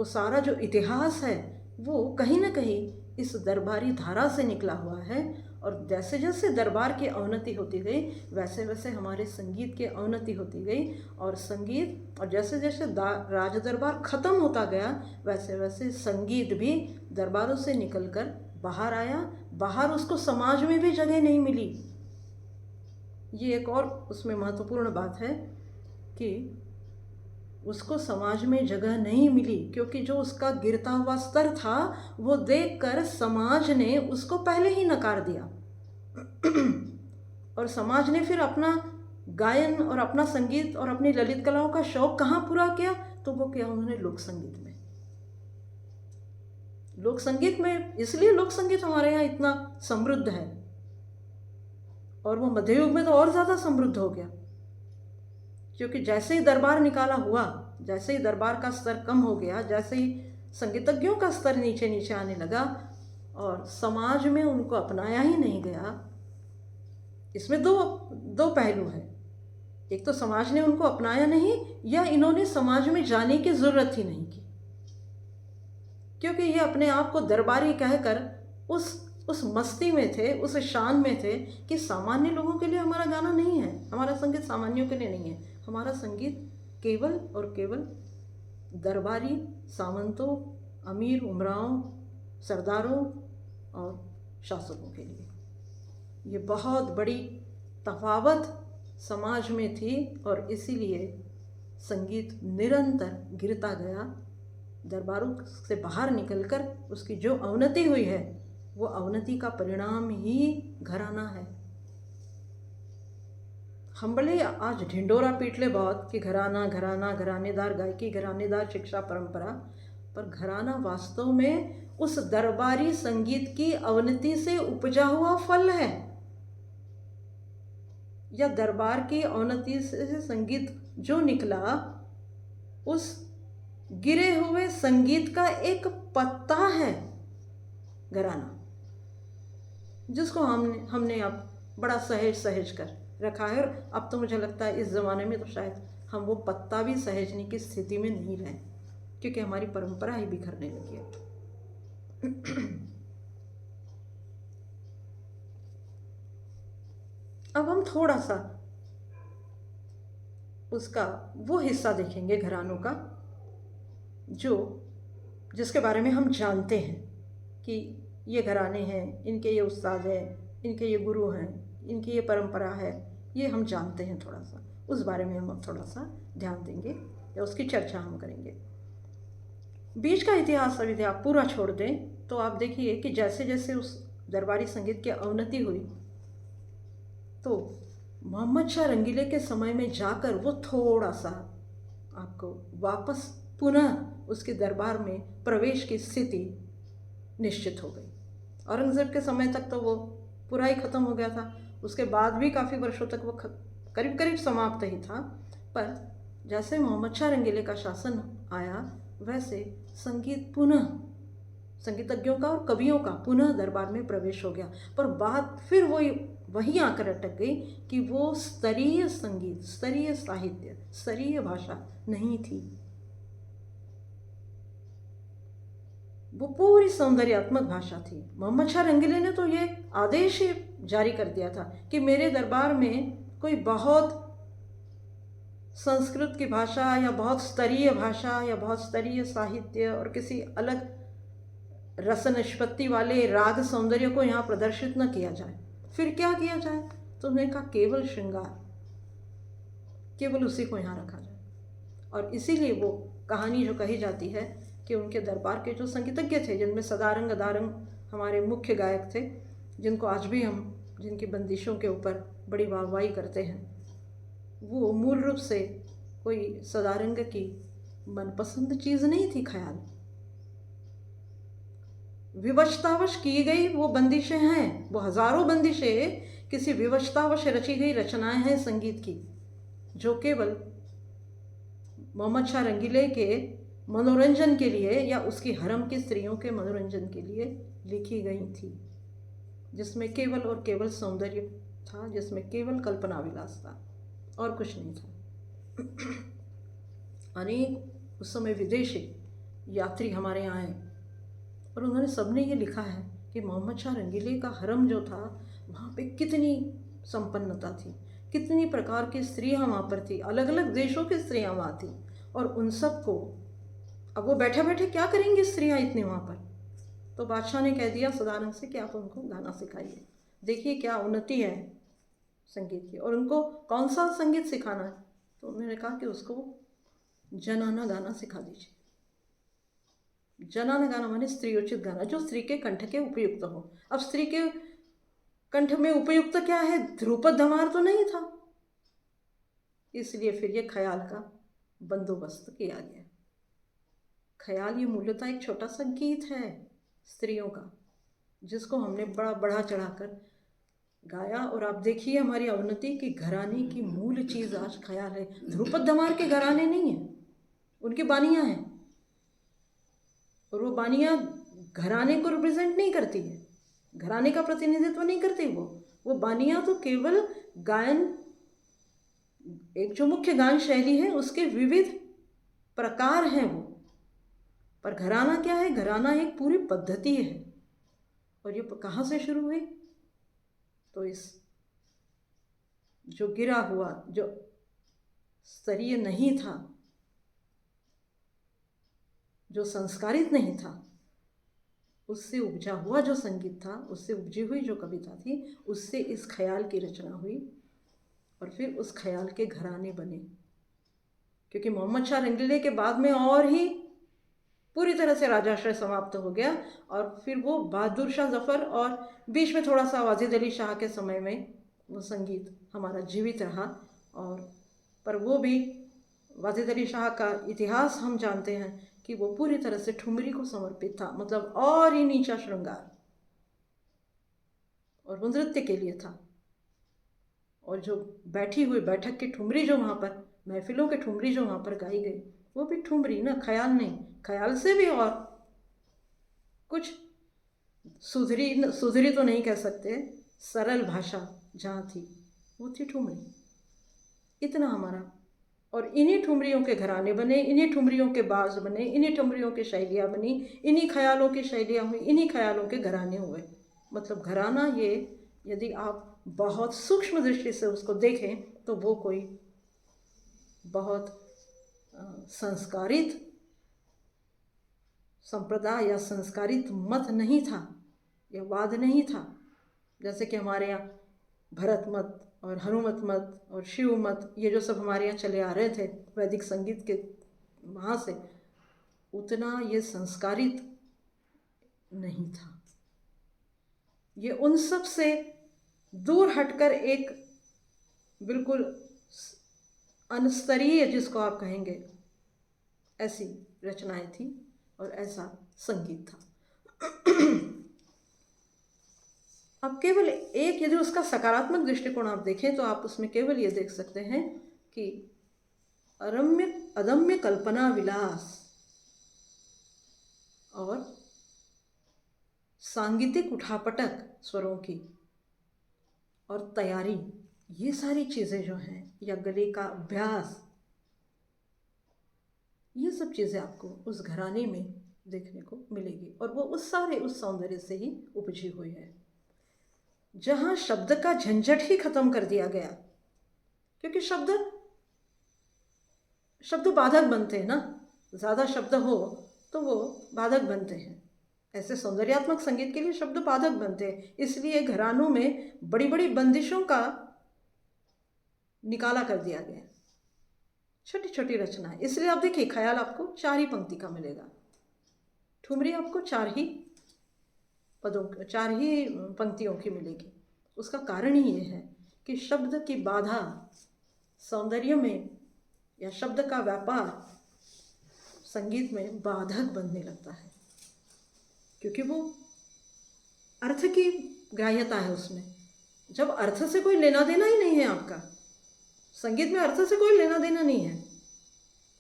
सारा जो इतिहास है वो कहीं ना कहीं इस दरबारी धारा से निकला हुआ है। और जैसे जैसे दरबार की अवनति होती गई वैसे वैसे हमारे संगीत की अवनति होती गई। और संगीत, और जैसे जैसे राज दरबार ख़त्म होता गया वैसे वैसे संगीत भी दरबारों से निकलकर बाहर आया। बाहर उसको समाज में भी जगह नहीं मिली। ये एक और उसमें महत्वपूर्ण बात है कि उसको समाज में जगह नहीं मिली क्योंकि जो उसका गिरता हुआ स्तर था वो देखकर समाज ने उसको पहले ही नकार दिया। और समाज ने फिर अपना गायन और अपना संगीत और अपनी ललित कलाओं का शौक कहाँ पूरा किया? तो वो किया उन्होंने लोक संगीत में। लोक संगीत में, इसलिए लोक संगीत हमारे यहाँ इतना समृद्ध है। और वो मध्य युग में तो और ज़्यादा समृद्ध हो गया क्योंकि जैसे ही दरबार निकाला हुआ, जैसे ही दरबार का स्तर कम हो गया, जैसे ही संगीतज्ञों का स्तर नीचे नीचे आने लगा और समाज में उनको अपनाया ही नहीं गया। इसमें दो पहलू हैं। एक तो समाज ने उनको अपनाया नहीं, या इन्होंने समाज में जाने की ज़रूरत ही नहीं की क्योंकि ये अपने आप को दरबारी कहकर उस मस्ती में थे, उस शान में थे कि सामान्य लोगों के लिए हमारा गाना नहीं है, हमारा संगीत सामान्यों के लिए नहीं है। हमारा संगीत केवल और केवल दरबारी, सामंतों, अमीर उमराओं, सरदारों और शासकों के लिए। ये बहुत बड़ी तफावत समाज में थी और इसीलिए संगीत निरंतर गिरता गया। दरबारों से बाहर निकलकर उसकी जो अवनति हुई है वो अवनति का परिणाम ही घराना है। हम भले आज ढिंडोरा पीट ले बहुत कि घराना घराना, घरानेदार गायकी, घरानेदार शिक्षा परंपरा, पर घराना वास्तव में उस दरबारी संगीत की अवनति से उपजा हुआ फल है, या दरबार की अवनति से संगीत जो निकला उस गिरे हुए संगीत का एक पत्ता है घराना, जिसको हमने अब बड़ा सहेज कर रखा है। और अब तो मुझे लगता है इस ज़माने में तो शायद हम वो पत्ता भी सहेजने की स्थिति में नहीं रहे क्योंकि हमारी परंपरा ही बिखरने लगी है। अब हम थोड़ा सा उसका वो हिस्सा देखेंगे घरानों का जिसके बारे में हम जानते हैं कि ये घराने हैं, इनके ये उस्ताद हैं, इनके ये गुरु हैं, इनकी ये परंपरा है, ये हम जानते हैं। थोड़ा सा उस बारे में हम थोड़ा सा ध्यान देंगे या उसकी चर्चा हम करेंगे। बीच का इतिहास अभी आप पूरा छोड़ दें तो आप देखिए कि जैसे जैसे उस दरबारी संगीत की अवनति हुई तो मोहम्मद शाह रंगीले के समय में जाकर वो थोड़ा सा आपको वापस पुनः उसके दरबार में प्रवेश की स्थिति निश्चित हो गई। औरंगज़ेब के समय तक तो वो पूरा ही ख़त्म हो गया था, उसके बाद भी काफ़ी वर्षों तक वो करीब करीब समाप्त ही था। पर जैसे मोहम्मद शाह रंगीले का शासन आया वैसे संगीत पुनः संगीतज्ञों का और कवियों का पुनः दरबार में प्रवेश हो गया। पर बात फिर वही आकर अटक गई कि वो स्तरीय संगीत, स्तरीय साहित्य, स्तरीय भाषा नहीं थी। वो पूरी सौंदर्यात्मक भाषा थी। मोहम्मद शाह रंगीले ने तो ये आदेश ही जारी कर दिया था कि मेरे दरबार में कोई बहुत संस्कृत की भाषा या बहुत स्तरीय भाषा या बहुत स्तरीय साहित्य और किसी अलग रस निष्पत्ति वाले राग सौंदर्य को यहाँ प्रदर्शित न किया जाए। फिर क्या किया जाए? तो उन्होंने कहा केवल श्रृंगार, केवल उसी को यहाँ रखा जाए। और इसीलिए वो कहानी जो कही जाती है कि उनके दरबार के जो संगीतज्ञ थे, जिनमें सदारंग अदारंग हमारे मुख्य गायक थे, जिनको आज भी हम जिनकी बंदिशों के ऊपर बड़ी वाहवाही करते हैं, वो मूल रूप से कोई सदारंग की मनपसंद चीज़ नहीं थी। ख्याल विवशतावश की गई वो बंदिशें हैं, वो हजारों बंदिशें किसी विवशतावश रची गई रचनाएं हैं संगीत की, जो केवल मोहम्मद शाह रंगीले के मनोरंजन के लिए या उसकी हरम की स्त्रियों के मनोरंजन के लिए लिखी गई थी, जिसमें केवल और केवल सौंदर्य था, जिसमें केवल कल्पना विलास था और कुछ नहीं था। अनेक उस समय विदेशी यात्री हमारे यहाँ आए और उन्होंने सबने ये लिखा है कि मोहम्मद शाह रंगीले का हरम जो था, वहाँ पे कितनी संपन्नता थी, कितनी प्रकार की स्त्रियाँ वहाँ पर थी, अलग अलग देशों की स्त्रियाँ वहाँ थी। और उन सब को अब वो बैठे बैठे क्या करेंगी स्त्रियाँ इतनी वहाँ पर? तो बादशाह ने कह दिया सदारंग से कि आप उनको गाना सिखाइए। देखिए क्या उन्नति है संगीत की। और उनको कौन सा संगीत सिखाना है? तो उन्होंने कहा कि उसको जनाना गाना सिखा दीजिए। जनाना गाना माने स्त्रीयोचित गाना, जो स्त्री के कंठ के उपयुक्त हो। अब स्त्री के कंठ में उपयुक्त क्या है? ध्रुपद धमार तो नहीं था, इसलिए फिर ये ख्याल का बंदोबस्त किया गया। ख्याल ये मूलतः एक छोटा सा गीत है स्त्रियों का, जिसको हमने बड़ा बढ़ा चढ़ाकर गाया। और आप देखिए हमारी अवनति की घराने की मूल चीज़ आज ख्याल है। ध्रुपद धमार के घराने नहीं हैं, उनकी बानियाँ हैं, और वो बानियाँ घराने को रिप्रेजेंट नहीं करती है, घराने का प्रतिनिधित्व नहीं करती। वो बानियाँ तो केवल गायन, एक जो मुख्य गायन शैली है उसके विविध प्रकार हैं वो। पर घराना क्या है? घराना एक पूरी पद्धति है। और ये कहाँ से शुरू हुई? तो इस जो गिरा हुआ, जो स्तरीय नहीं था, जो संस्कारित नहीं था, उससे उपजा हुआ जो संगीत था, उससे उपजी हुई जो कविता थी, उससे इस ख्याल की रचना हुई और फिर उस ख्याल के घराने बने। क्योंकि मोहम्मद शाह रंगीले के बाद में और ही पूरी तरह से राजाश्रय समाप्त हो गया, और फिर वो बहादुर शाह जफ़र और बीच में थोड़ा सा वाजिद अली शाह के समय में वो संगीत हमारा जीवित रहा। और पर वो भी वाजिद अली शाह का इतिहास हम जानते हैं कि वो पूरी तरह से ठुमरी को समर्पित था, मतलब और ही नीचा श्रृंगार, और वो नृत्य के लिए था। और जो बैठी हुई बैठक की ठुमरी जो वहाँ पर, महफिलों की ठुमरी जो वहाँ पर गाई गई, वो भी ठुमरी ना, ख्याल नहीं। ख्याल से भी और कुछ सुधरी तो नहीं कह सकते, सरल भाषा जहाँ थी वो थी ठुमरी। इतना हमारा। और इन्हीं ठुमरियों के घराने बने, इन्हीं ठुमरियों के बाज बने, इन्हीं ठुमरियों की शैलियाँ बनी, इन्हीं ख्यालों की शैलियाँ हुई, इन्हीं ख्यालों के घराने हुए। मतलब घराना ये, यदि आप बहुत सूक्ष्म दृष्टि से उसको देखें तो वो कोई बहुत संस्कारित संप्रदाय या संस्कारित मत नहीं था, यह वाद नहीं था। जैसे कि हमारे यहाँ भरत मत और हनुमत मत और शिव मत, ये जो सब हमारे यहाँ चले आ रहे थे वैदिक संगीत के वहाँ से, उतना ये संस्कारित नहीं था। ये उन सब से दूर हटकर एक बिल्कुल अनस्तरीय, जिसको आप कहेंगे, ऐसी रचनाएं थी और ऐसा संगीत था। अब केवल एक, यदि उसका सकारात्मक दृष्टिकोण आप देखें तो आप उसमें केवल ये देख सकते हैं कि अदम्य कल्पना विलास और सांगीतिक उठापटक स्वरों की और तैयारी, ये सारी चीज़ें जो हैं, या गले का अभ्यास, ये सब चीज़ें आपको उस घराने में देखने को मिलेगी। और वो उस सौंदर्य से ही उपजी हुई है, जहाँ शब्द का झंझट ही खत्म कर दिया गया। क्योंकि शब्द बाधक बनते हैं ना, ज़्यादा शब्द हो तो वो बाधक बनते हैं। ऐसे सौंदर्यात्मक संगीत के लिए शब्द बाधक बनते हैं, इसलिए घरानों में बड़ी बड़ी बंदिशों का निकाला कर दिया गया, छोटी छोटी रचना। इसलिए आप देखिए, ख्याल आपको 4 ही पंक्ति का मिलेगा, ठुमरी आपको 4 ही पंक्तियों की मिलेगी। उसका कारण ही ये है कि शब्द की बाधा सौंदर्य में, या शब्द का व्यापार संगीत में बाधक बनने लगता है, क्योंकि वो अर्थ की ग्राह्यता है उसमें। जब अर्थ से कोई लेना देना ही नहीं है आपका, संगीत में अर्थ से कोई लेना देना नहीं है,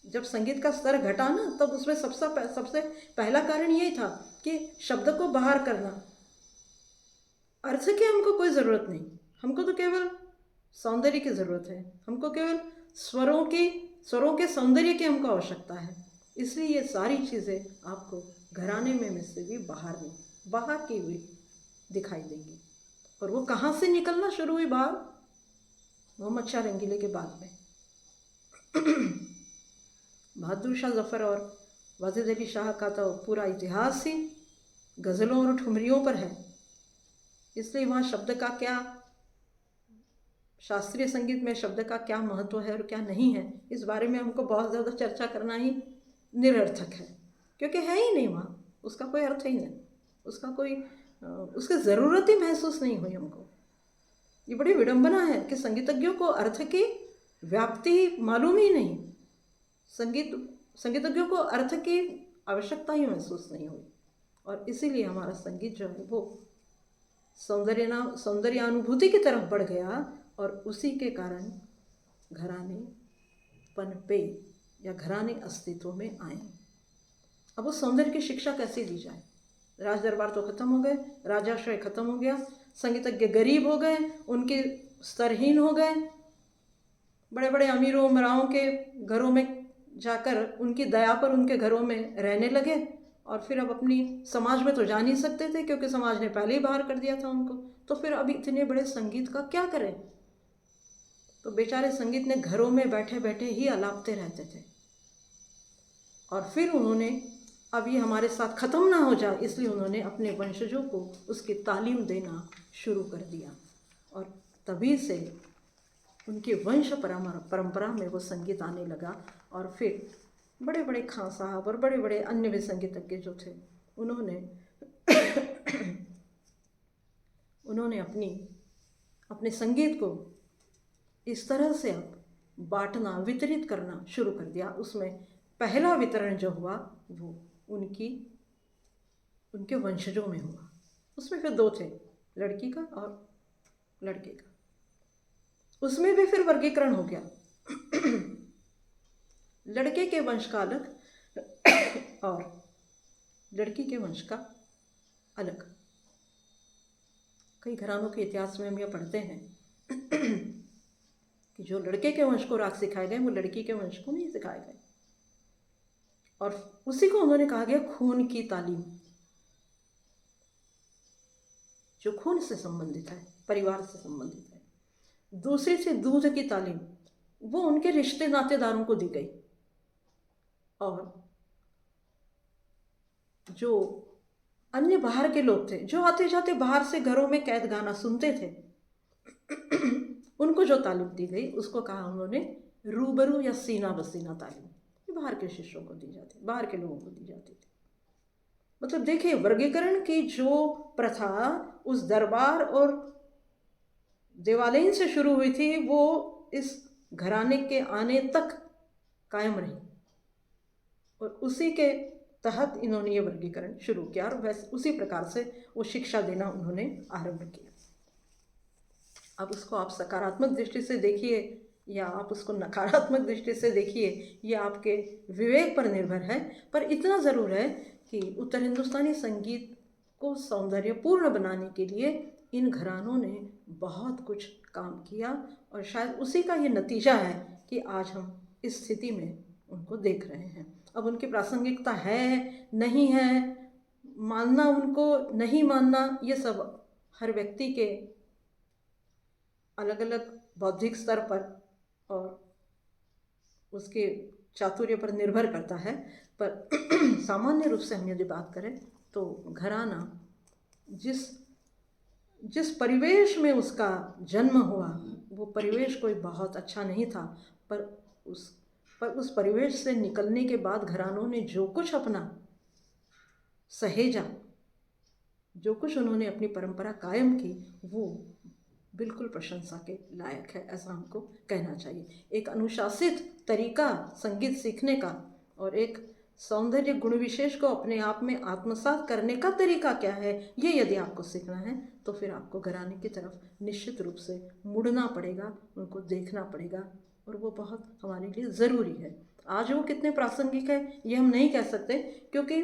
जब संगीत का स्तर घटा ना, तब उसमें सबसे पहला कारण यही था कि शब्द को बाहर करना। अर्थ की हमको कोई ज़रूरत नहीं, हमको तो केवल सौंदर्य की ज़रूरत है, हमको केवल स्वरों के सौंदर्य की हमको आवश्यकता है। इसलिए ये सारी चीज़ें आपको घराने में से भी बाहर की हुई दिखाई देंगी। और वो कहाँ से निकलना शुरू हुई बाहर? मोहम्मद शाह रंगीले के बाद में। बहादुर शाह जफ़र और वाजिद अली शाह का तो पूरा इतिहास ही गज़लों और ठुमरियों पर है। इसलिए वहाँ शब्द का क्या, शास्त्रीय संगीत में शब्द का क्या महत्व है और क्या नहीं है, इस बारे में हमको बहुत ज़्यादा चर्चा करना ही निरर्थक है, क्योंकि है ही नहीं वहाँ, उसका कोई अर्थ ही नहीं, उसकी ज़रूरत ही महसूस नहीं हुई हमको। ये बड़ी विडंबना है कि संगीतज्ञों को अर्थ की व्याप्ति मालूम ही नहीं, संगीतज्ञों को अर्थ की आवश्यकता ही महसूस नहीं हुई। और इसीलिए हमारा संगीत जो है वो सौंदर्यानुभूति की तरफ बढ़ गया, और उसी के कारण घराने पनपे या घराने अस्तित्व में आए। अब उस सौंदर्य की शिक्षा कैसे दी जाए? राज दरबार तो खत्म हो गए, राजाश्रय खत्म हो गया, संगीतज्ञ गरीब हो गए, उनके स्तरहीन हो गए, बड़े बड़े अमीरों उमराओं के घरों में जाकर उनकी दया पर उनके घरों में रहने लगे, और फिर अब अपनी समाज में तो जा नहीं सकते थे, क्योंकि समाज ने पहले ही बाहर कर दिया था उनको। तो फिर अब इतने बड़े संगीत का क्या करें? तो बेचारे संगीत ने घरों में बैठे बैठे ही अलापते रहते थे। और फिर उन्होंने, अब ये हमारे साथ ख़त्म ना हो जाए, इसलिए उन्होंने अपने वंशजों को उसकी तालीम देना शुरू कर दिया, और तभी से उनके वंश परंपरा में वो संगीत आने लगा। और फिर बड़े बड़े खां साहब और बड़े बड़े अन्य भी संगीतज्ञ जो थे, उन्होंने अपने संगीत को इस तरह से अब बांटना, वितरित करना शुरू कर दिया। उसमें पहला वितरण जो हुआ वो उनके वंशजों में हुआ। उसमें फिर 2 थे, लड़की का और लड़के का। उसमें भी फिर वर्गीकरण हो गया, लड़के के वंश का अलग और लड़की के वंश का अलग। कई घरानों के इतिहास में हम यह पढ़ते हैं कि जो लड़के के वंश को राग सिखाए गए, वो लड़की के वंश को नहीं सिखाए गए, और उसी को उन्होंने कहा गया खून की तालीम, जो खून से संबंधित है, परिवार से संबंधित है। दूसरी से दूध की तालीम, वो उनके रिश्ते नातेदारों को दी गई, और जो अन्य बाहर के लोग थे, जो आते जाते बाहर से घरों में कैद गाना सुनते थे, उनको जो तालीम दी गई, उसको कहा उन्होंने रूबरू या सीना बसीना तालीम। ये बाहर के शिष्यों को दी जाती, बाहर के लोगों को दी जाती थी। मतलब देखिए, वर्गीकरण की जो प्रथा उस दरबार और देवालयीन से शुरू हुई थी, वो इस घराने के आने तक कायम रही, और उसी के तहत इन्होंने ये वर्गीकरण शुरू किया, और वैसे उसी प्रकार से वो शिक्षा देना उन्होंने आरंभ किया। अब उसको आप सकारात्मक दृष्टि से देखिए या आप उसको नकारात्मक दृष्टि से देखिए, ये आपके विवेक पर निर्भर है। पर इतना ज़रूर है कि उत्तर हिंदुस्तानी संगीत को सौंदर्यपूर्ण बनाने के लिए इन घरानों ने बहुत कुछ काम किया, और शायद उसी का ये नतीजा है कि आज हम इस स्थिति में उनको देख रहे हैं। अब उनकी प्रासंगिकता है नहीं है, मानना उनको नहीं मानना, ये सब हर व्यक्ति के अलग अलग बौद्धिक स्तर पर और उसके चातुर्य पर निर्भर करता है। पर सामान्य रूप से हम यदि बात करें तो घराना जिस परिवेश में उसका जन्म हुआ, वो परिवेश कोई बहुत अच्छा नहीं था, पर उस परिवेश से निकलने के बाद घरानों ने जो कुछ अपना सहेजा, जो कुछ उन्होंने अपनी परंपरा कायम की, वो बिल्कुल प्रशंसा के लायक है, ऐसा हमको कहना चाहिए। एक अनुशासित तरीका संगीत सीखने का और एक सौंदर्य गुण विशेष को अपने आप में आत्मसात करने का तरीका क्या है, ये यदि आपको सीखना है तो फिर आपको घराने की तरफ निश्चित रूप से मुड़ना पड़ेगा, उनको देखना पड़ेगा, और वो बहुत हमारे लिए ज़रूरी है। आज वो कितने प्रासंगिक है ये हम नहीं कह सकते, क्योंकि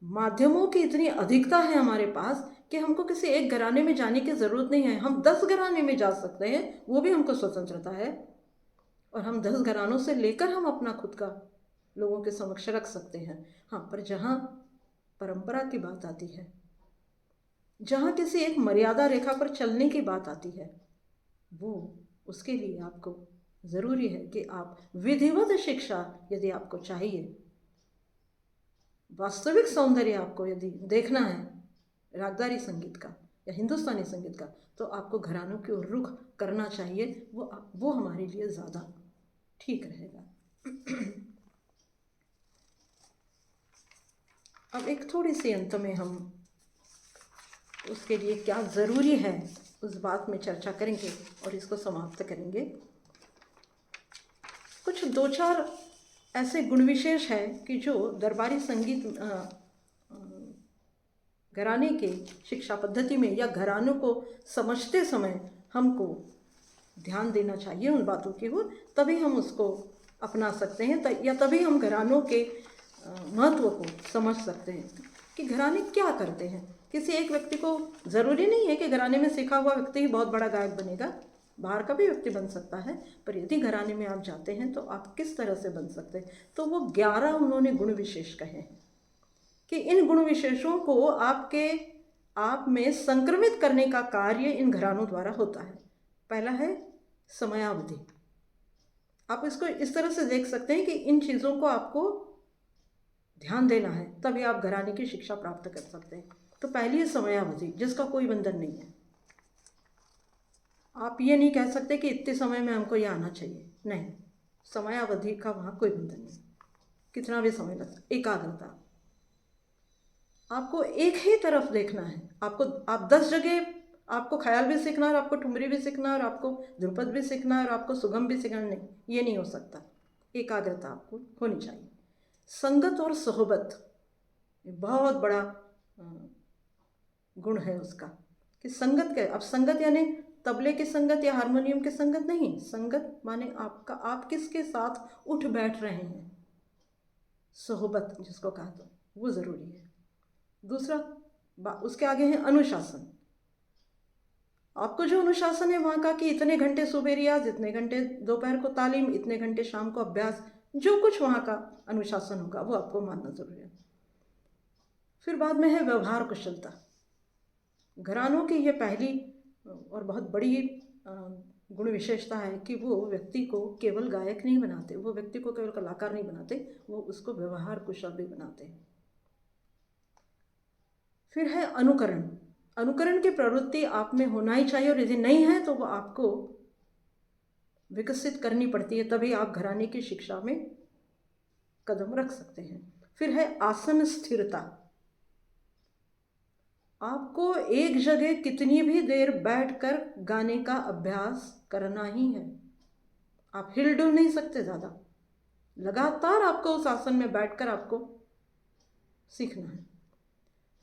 माध्यमों की इतनी अधिकता है हमारे पास कि हमको किसी एक घराने में जाने की ज़रूरत नहीं है। हम 10 घराने में जा सकते हैं, वो भी हमको स्वतंत्रता है, और हम 10 घरानों से लेकर हम अपना खुद का लोगों के समक्ष रख सकते हैं। हाँ, पर जहाँ परंपरा की बात आती है, जहाँ किसी एक मर्यादा रेखा पर चलने की बात आती है, वो उसके लिए आपको ज़रूरी है कि आप विधिवत शिक्षा यदि आपको चाहिए, वास्तविक सौंदर्य आपको यदि देखना है रागदारी संगीत का या हिंदुस्तानी संगीत का, तो आपको घरानों की ओर रुख करना चाहिए। वो हमारे लिए ज़्यादा ठीक रहेगा। अब एक थोड़ी सी अंत में हम उसके लिए क्या ज़रूरी है उस बात में चर्चा करेंगे और इसको समाप्त करेंगे। कुछ 2-4 ऐसे गुण विशेष है कि जो दरबारी संगीत घराने के शिक्षा पद्धति में या घरानों को समझते समय हमको ध्यान देना चाहिए उन बातों की ओर, तभी हम उसको अपना सकते हैं, या तभी हम घरानों के महत्व को समझ सकते हैं कि घराने क्या करते हैं। किसी एक व्यक्ति को ज़रूरी नहीं है कि घराने में सीखा हुआ व्यक्ति ही बहुत बड़ा गायक बनेगा, बाहर का भी व्यक्ति बन सकता है, पर यदि घराने में आप जाते हैं तो आप किस तरह से बन सकते हैं। तो वो 11 उन्होंने गुण विशेष कहे हैं कि इन गुण विशेषों को आप में संक्रमित करने का कार्य इन घरानों द्वारा होता है। पहला है समयावधि। आप इसको इस तरह से देख सकते हैं कि इन चीज़ों को आपको ध्यान देना है, तभी आप घराने की शिक्षा प्राप्त कर सकते हैं। तो पहली है समयावधि, जिसका कोई बंधन नहीं है। आप ये नहीं कह सकते कि इतने समय में हमको ये आना चाहिए, नहीं, समयावधि का वहाँ कोई बंधन नहीं, कितना भी समय लगता। एकाग्रता, आपको एक ही तरफ देखना है। आप 10 जगह आपको ख्याल भी सीखना है, और आपको ठुमरी भी सीखना है, और आपको ध्रुपद भी सीखना है, और आपको सुगम भी सीखना, नहीं, ये नहीं हो सकता। एकाग्रता आपको होनी चाहिए। संगत और सोहबत बहुत बड़ा गुण है उसका, कि संगत क्या। अब संगत यानी तबले की संगत या हारमोनियम की संगत नहीं, संगत माने आप किसके साथ उठ बैठ रहे हैं, सोहबत जिसको कहा, तो वो ज़रूरी है। दूसरा उसके आगे है अनुशासन। आपको जो अनुशासन है वहाँ का, कि इतने घंटे सुबह रियाज, इतने घंटे दोपहर को तालीम, इतने घंटे शाम को अभ्यास, जो कुछ वहाँ का अनुशासन होगा वो आपको मानना जरूरी है। फिर बाद में है व्यवहार कुशलता। घरानों की ये पहली और बहुत बड़ी गुण विशेषता है कि वो व्यक्ति को केवल गायक नहीं बनाते, वो व्यक्ति को केवल कलाकार नहीं बनाते, वो उसको व्यवहार कुशल भी बनाते हैं। फिर है अनुकरण। अनुकरण की प्रवृत्ति आप में होना ही चाहिए, और यदि नहीं है तो वो आपको विकसित करनी पड़ती है, तभी आप घराने की शिक्षा में कदम रख सकते हैं। फिर है आसन स्थिरता। आपको एक जगह कितनी भी देर बैठकर गाने का अभ्यास करना ही है, आप हिल डुल नहीं सकते ज़्यादा, लगातार आपको उस आसन में बैठकर आपको सीखना है।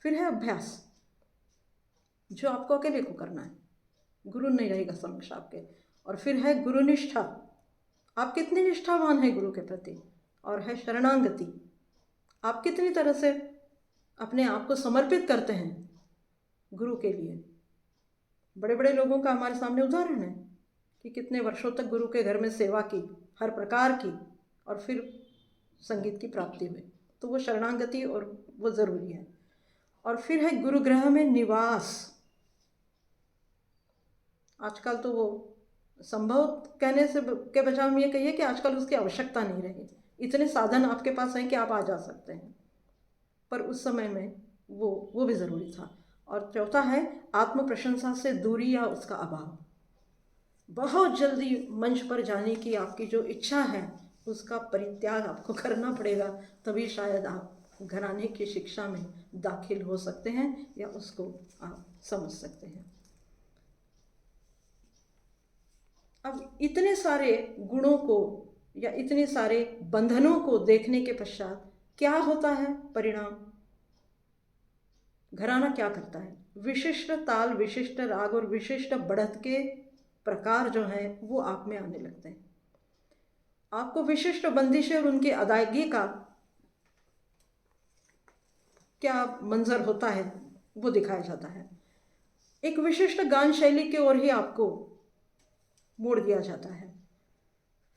फिर है अभ्यास, जो आपको अकेले को करना है, गुरु नहीं रहेगा समक्ष आपके। और फिर है गुरुनिष्ठा, आप कितनी निष्ठावान हैं गुरु के प्रति। और है शरणागति, आप कितनी तरह से अपने आप को समर्पित करते हैं गुरु के लिए। बड़े बड़े लोगों का हमारे सामने उदाहरण है कि कितने वर्षों तक गुरु के घर में सेवा की, हर प्रकार की, और फिर संगीत की प्राप्ति हुई। तो वो शरणागति और वो ज़रूरी है। और फिर है गुरुगृह में निवास। आजकल तो वो संभव कहने से के बजाय हम ये कहिए कि आजकल उसकी आवश्यकता नहीं रही। इतने साधन आपके पास हैं कि आप आ जा सकते हैं, पर उस समय में वो भी ज़रूरी था। और चौथा है आत्म प्रशंसा से दूरी या उसका अभाव। बहुत जल्दी मंच पर जाने की आपकी जो इच्छा है उसका परित्याग आपको करना पड़ेगा, तभी शायद आप घराने की शिक्षा में दाखिल हो सकते हैं या उसको आप समझ सकते हैं। अब इतने सारे गुणों को या इतने सारे बंधनों को देखने के पश्चात क्या होता है परिणाम? घराना क्या करता है? विशिष्ट ताल, विशिष्ट राग और विशिष्ट बढ़त के प्रकार जो हैं वो आप में आने लगते हैं। आपको विशिष्ट बंदिशें और उनकी अदायगी का क्या मंजर होता है वो दिखाया जाता है। एक विशिष्ट गान शैली की ओर ही आपको मोड़ दिया जाता है।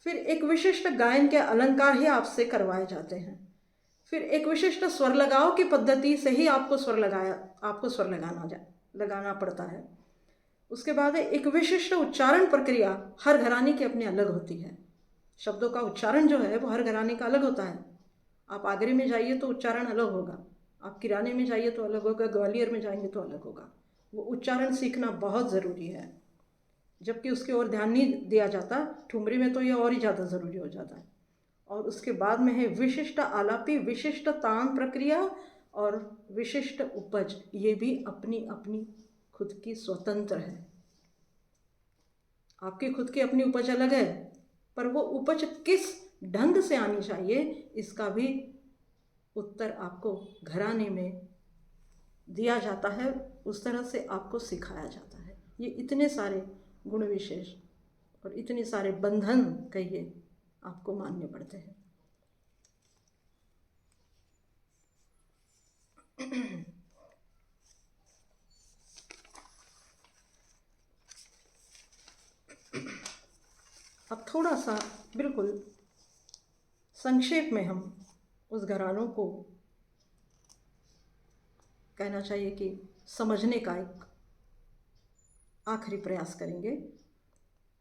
फिर एक विशिष्ट गायन के अलंकार ही आपसे करवाए जाते हैं। फिर एक विशिष्ट स्वर लगाव की पद्धति से ही आपको स्वर लगाना पड़ता है। उसके बाद एक विशिष्ट उच्चारण प्रक्रिया हर घराने की अपनी अलग होती है। शब्दों का उच्चारण जो है वो हर घराने का अलग होता है। आप आगरे में जाइए तो उच्चारण अलग होगा, आप किराने में जाइए तो अलग होगा, ग्वालियर में जाएंगे तो अलग होगा। वो उच्चारण सीखना बहुत ज़रूरी है, जबकि उसकी ओर ध्यान नहीं दिया जाता। ठुमरी में तो ये और ही ज़्यादा ज़रूरी हो जाता है। और उसके बाद में है विशिष्ट आलापी, विशिष्ट तान प्रक्रिया और विशिष्ट उपज। ये भी अपनी अपनी खुद की स्वतंत्र है। आपकी खुद की अपनी उपज अलग है, पर वो उपज किस ढंग से आनी चाहिए इसका भी उत्तर आपको घराने में दिया जाता है, उस तरह से आपको सिखाया जाता है। ये इतने सारे गुण विशेष और इतने सारे बंधन कहिए आपको मानने पड़ते हैं। अब थोड़ा सा बिल्कुल संक्षेप में हम उस घरानों को कहना चाहिए कि समझने का एक आखिरी प्रयास करेंगे।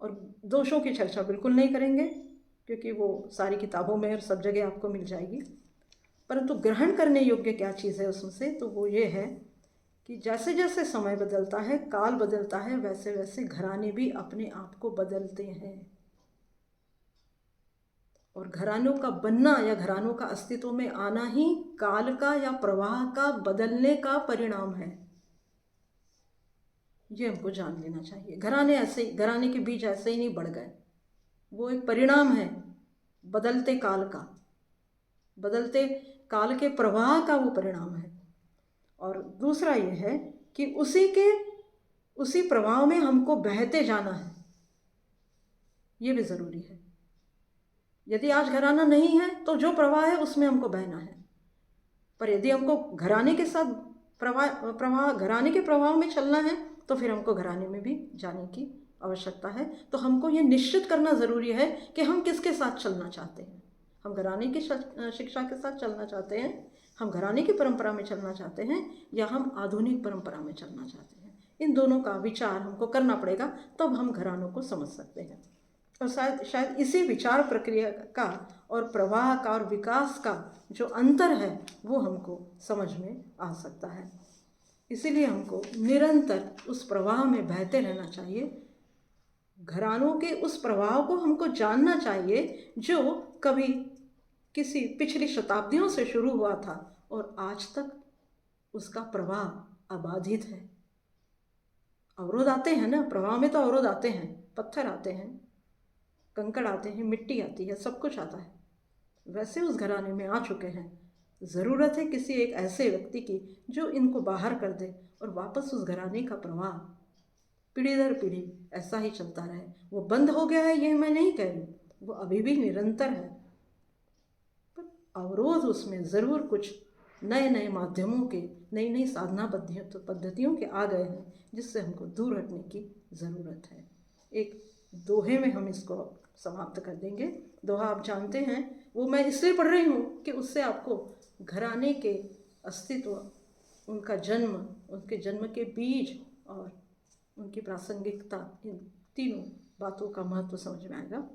और दोषों की चर्चा बिल्कुल नहीं करेंगे क्योंकि वो सारी किताबों में और सब जगह आपको मिल जाएगी। परंतु ग्रहण करने योग्य क्या चीज़ है उसमें से, तो वो ये है कि जैसे जैसे समय बदलता है, काल बदलता है, वैसे वैसे घराने भी अपने आप को बदलते हैं। और घरानों का बनना या घरानों का अस्तित्व में आना ही काल का या प्रवाह का बदलने का परिणाम है। ये हमको जान लेना चाहिए। घराने के बीज ऐसे ही नहीं बढ़ गए, वो एक परिणाम है बदलते काल का, बदलते काल के प्रवाह का वो परिणाम है। और दूसरा ये है कि उसी प्रवाह में हमको बहते जाना है, ये भी ज़रूरी है। यदि आज घराना नहीं है तो जो प्रवाह है उसमें हमको बहना है। पर यदि हमको घराने के साथ घराने के प्रवाह में चलना है तो फिर हमको घराने में भी जाने की आवश्यकता है। तो हमको ये निश्चित करना ज़रूरी है कि हम किसके साथ चलना चाहते हैं। हम घराने की शिक्षा के साथ चलना चाहते हैं, हम घराने की परंपरा में चलना चाहते हैं, या हम आधुनिक परंपरा में चलना चाहते हैं। इन दोनों का विचार हमको करना पड़ेगा, तब हम घरानों को समझ सकते हैं। और शायद इसी विचार प्रक्रिया का और प्रवाह का और विकास का जो अंतर है वो हमको समझ में आ सकता है। इसीलिए हमको निरंतर उस प्रवाह में बहते रहना चाहिए। घरानों के उस प्रवाह को हमको जानना चाहिए जो कभी किसी पिछली शताब्दियों से शुरू हुआ था और आज तक उसका प्रवाह अबाधित है। अवरोध आते हैं ना, प्रवाह में तो अवरोध आते हैं, पत्थर आते हैं, कंकड़ आते हैं, मिट्टी आती है, सब कुछ आता है। वैसे उस घराने में आ चुके हैं। ज़रूरत है किसी एक ऐसे व्यक्ति की जो इनको बाहर कर दे और वापस उस घराने का प्रवाह पीढ़ी दर पीढ़ी ऐसा ही चलता रहे। वो बंद हो गया है ये मैं नहीं कह रही, वो अभी भी निरंतर है, पर अवरोध उसमें ज़रूर कुछ नए नए माध्यमों के, नई नई साधना पद्धतियों के आ गए हैं, जिससे हमको दूर हटने की ज़रूरत है। एक दोहे में हम इसको समाप्त कर देंगे। दोहा आप जानते हैं, वो मैं इसलिए पढ़ रही हूँ कि उससे आपको घराने के अस्तित्व, उनका जन्म, उनके जन्म के बीज और उनकी प्रासंगिकता, इन तीनों बातों का महत्व समझ में आएगा।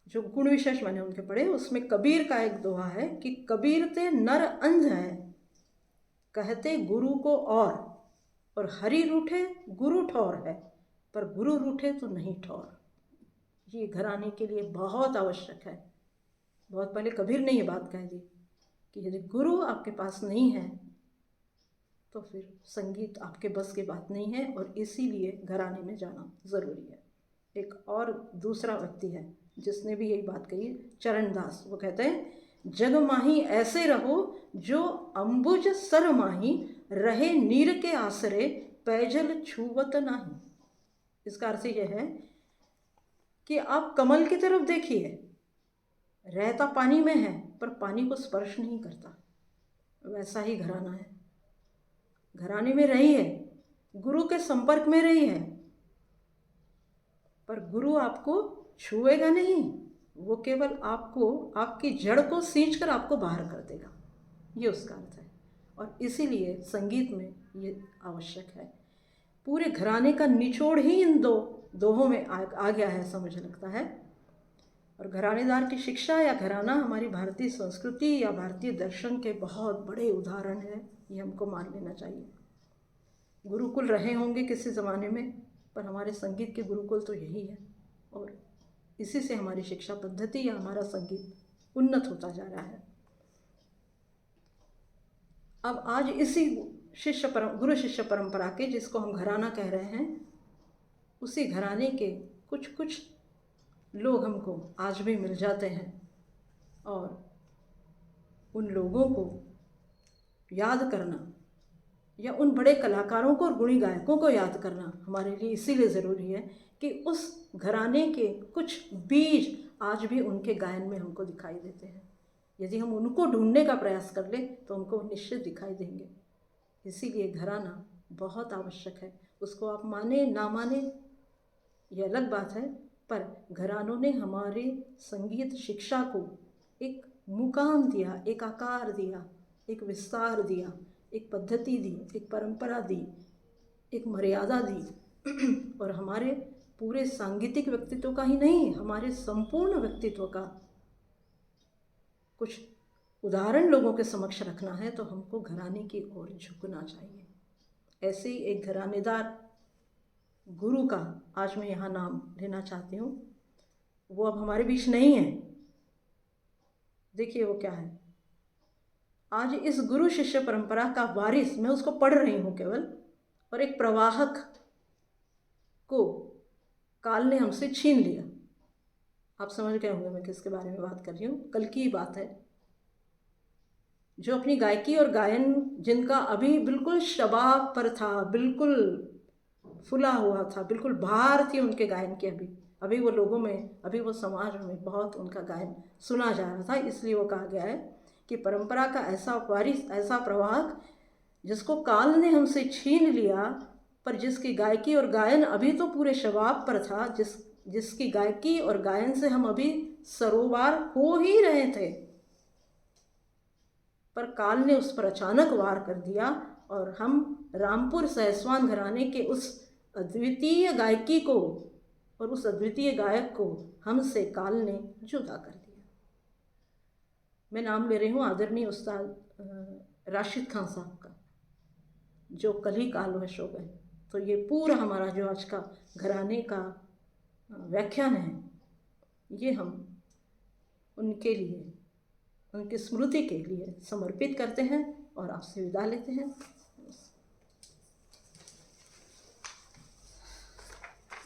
जो गुण विशेष मैंने उनके पढ़े, उसमें कबीर का एक दोहा है कि कबीर ते नर अंध है, कहते गुरु को और हरि रूठे गुरु ठौर है, पर गुरु रूठे तो नहीं ठौर। ये घराने के लिए बहुत आवश्यक है। बहुत पहले कबीर ने ये बात कह दी कि यदि गुरु आपके पास नहीं है तो फिर संगीत आपके बस की बात नहीं है, और इसीलिए घराने में जाना ज़रूरी है। एक और दूसरा व्यक्ति है जिसने भी यही बात कही, चरणदास। वो कहते हैं, जग माही ऐसे रहो जो अंबुज सर माही, रहे नीर के आसरे पैजल छुवत नाही। इसका अर्थ यह है कि आप कमल की तरफ देखिए, रहता पानी में है पर पानी को स्पर्श नहीं करता। वैसा ही घराना है। घराने में रही है, गुरु के संपर्क में रही है, पर गुरु आपको छुएगा नहीं, वो केवल आपको, आपकी जड़ को सींचकर आपको बाहर कर देगा। ये उसका अर्थ है, और इसीलिए संगीत में ये आवश्यक है। पूरे घराने का निचोड़ ही इन दोहों में आ गया है, समझ लगता है। और घरानेदार की शिक्षा या घराना हमारी भारतीय संस्कृति या भारतीय दर्शन के बहुत बड़े उदाहरण हैं, ये हमको मान लेना चाहिए। गुरुकुल रहे होंगे किसी ज़माने में, पर हमारे संगीत के गुरुकुल तो यही है, और इसी से हमारी शिक्षा पद्धति या हमारा संगीत उन्नत होता जा रहा है। अब आज इसी गुरु शिष्य परंपरा के, जिसको हम घराना कह रहे हैं, उसी घराने के कुछ लोग हमको आज भी मिल जाते हैं, और उन लोगों को याद करना या उन बड़े कलाकारों को और गुणी गायकों को याद करना हमारे लिए इसीलिए ज़रूरी है कि उस घराने के कुछ बीज आज भी उनके गायन में हमको दिखाई देते हैं। यदि हम उनको ढूंढने का प्रयास कर लें तो हमको निश्चित दिखाई देंगे। इसीलिए घराना बहुत आवश्यक है। उसको आप माने ना माने ये अलग बात है, पर घरानों ने हमारे संगीत शिक्षा को एक मुकाम दिया, एक आकार दिया, एक विस्तार दिया, एक पद्धति दी, एक परंपरा दी, एक मर्यादा दी, और हमारे पूरे सांगीतिक व्यक्तित्व का ही नहीं, हमारे संपूर्ण व्यक्तित्व का कुछ उदाहरण लोगों के समक्ष रखना है तो हमको घराने की ओर झुकना चाहिए। ऐसे ही एक घरानेदार गुरु का आज मैं यहाँ नाम लेना चाहती हूँ। वो अब हमारे बीच नहीं है। देखिए वो क्या है। आज इस गुरु शिष्य परंपरा का वारिस, मैं उसको पढ़ रही हूँ केवल, और एक प्रवाहक को काल ने हमसे छीन लिया। आप समझ गए होंगे मैं किसके बारे में बात कर रही हूँ। कल की ही बात है, जो अपनी गायकी और गायन, जिनका अभी बिल्कुल शबाब पर था, बिल्कुल फुला हुआ था, बिल्कुल बहार थी उनके गायन की, अभी वो लोगों में, अभी वो समाज में बहुत उनका गायन सुना जा रहा था। इसलिए वो कहा गया है कि परंपरा का ऐसा वारिस, ऐसा प्रवाहक जिसको काल ने हमसे छीन लिया, पर जिसकी गायकी और गायन अभी तो पूरे शबाब पर था, जिसकी गायकी और गायन से हम अभी सरोवार हो ही रहे थे, पर काल ने उस पर अचानक वार कर दिया, और हम रामपुर सहसवान घराने के उस अद्वितीय गायकी को और उस अद्वितीय गायक को हमसे काल ने जुदा कर दिया। मैं नाम ले रही हूँ आदरणीय उस्ताद राशिद खान साहब का, जो कल ही कालवश हो गए। तो ये पूरा हमारा जो आज का घराने का व्याख्यान है, ये हम उनके लिए, उनकी स्मृति के लिए समर्पित करते हैं और आपसे विदा लेते हैं।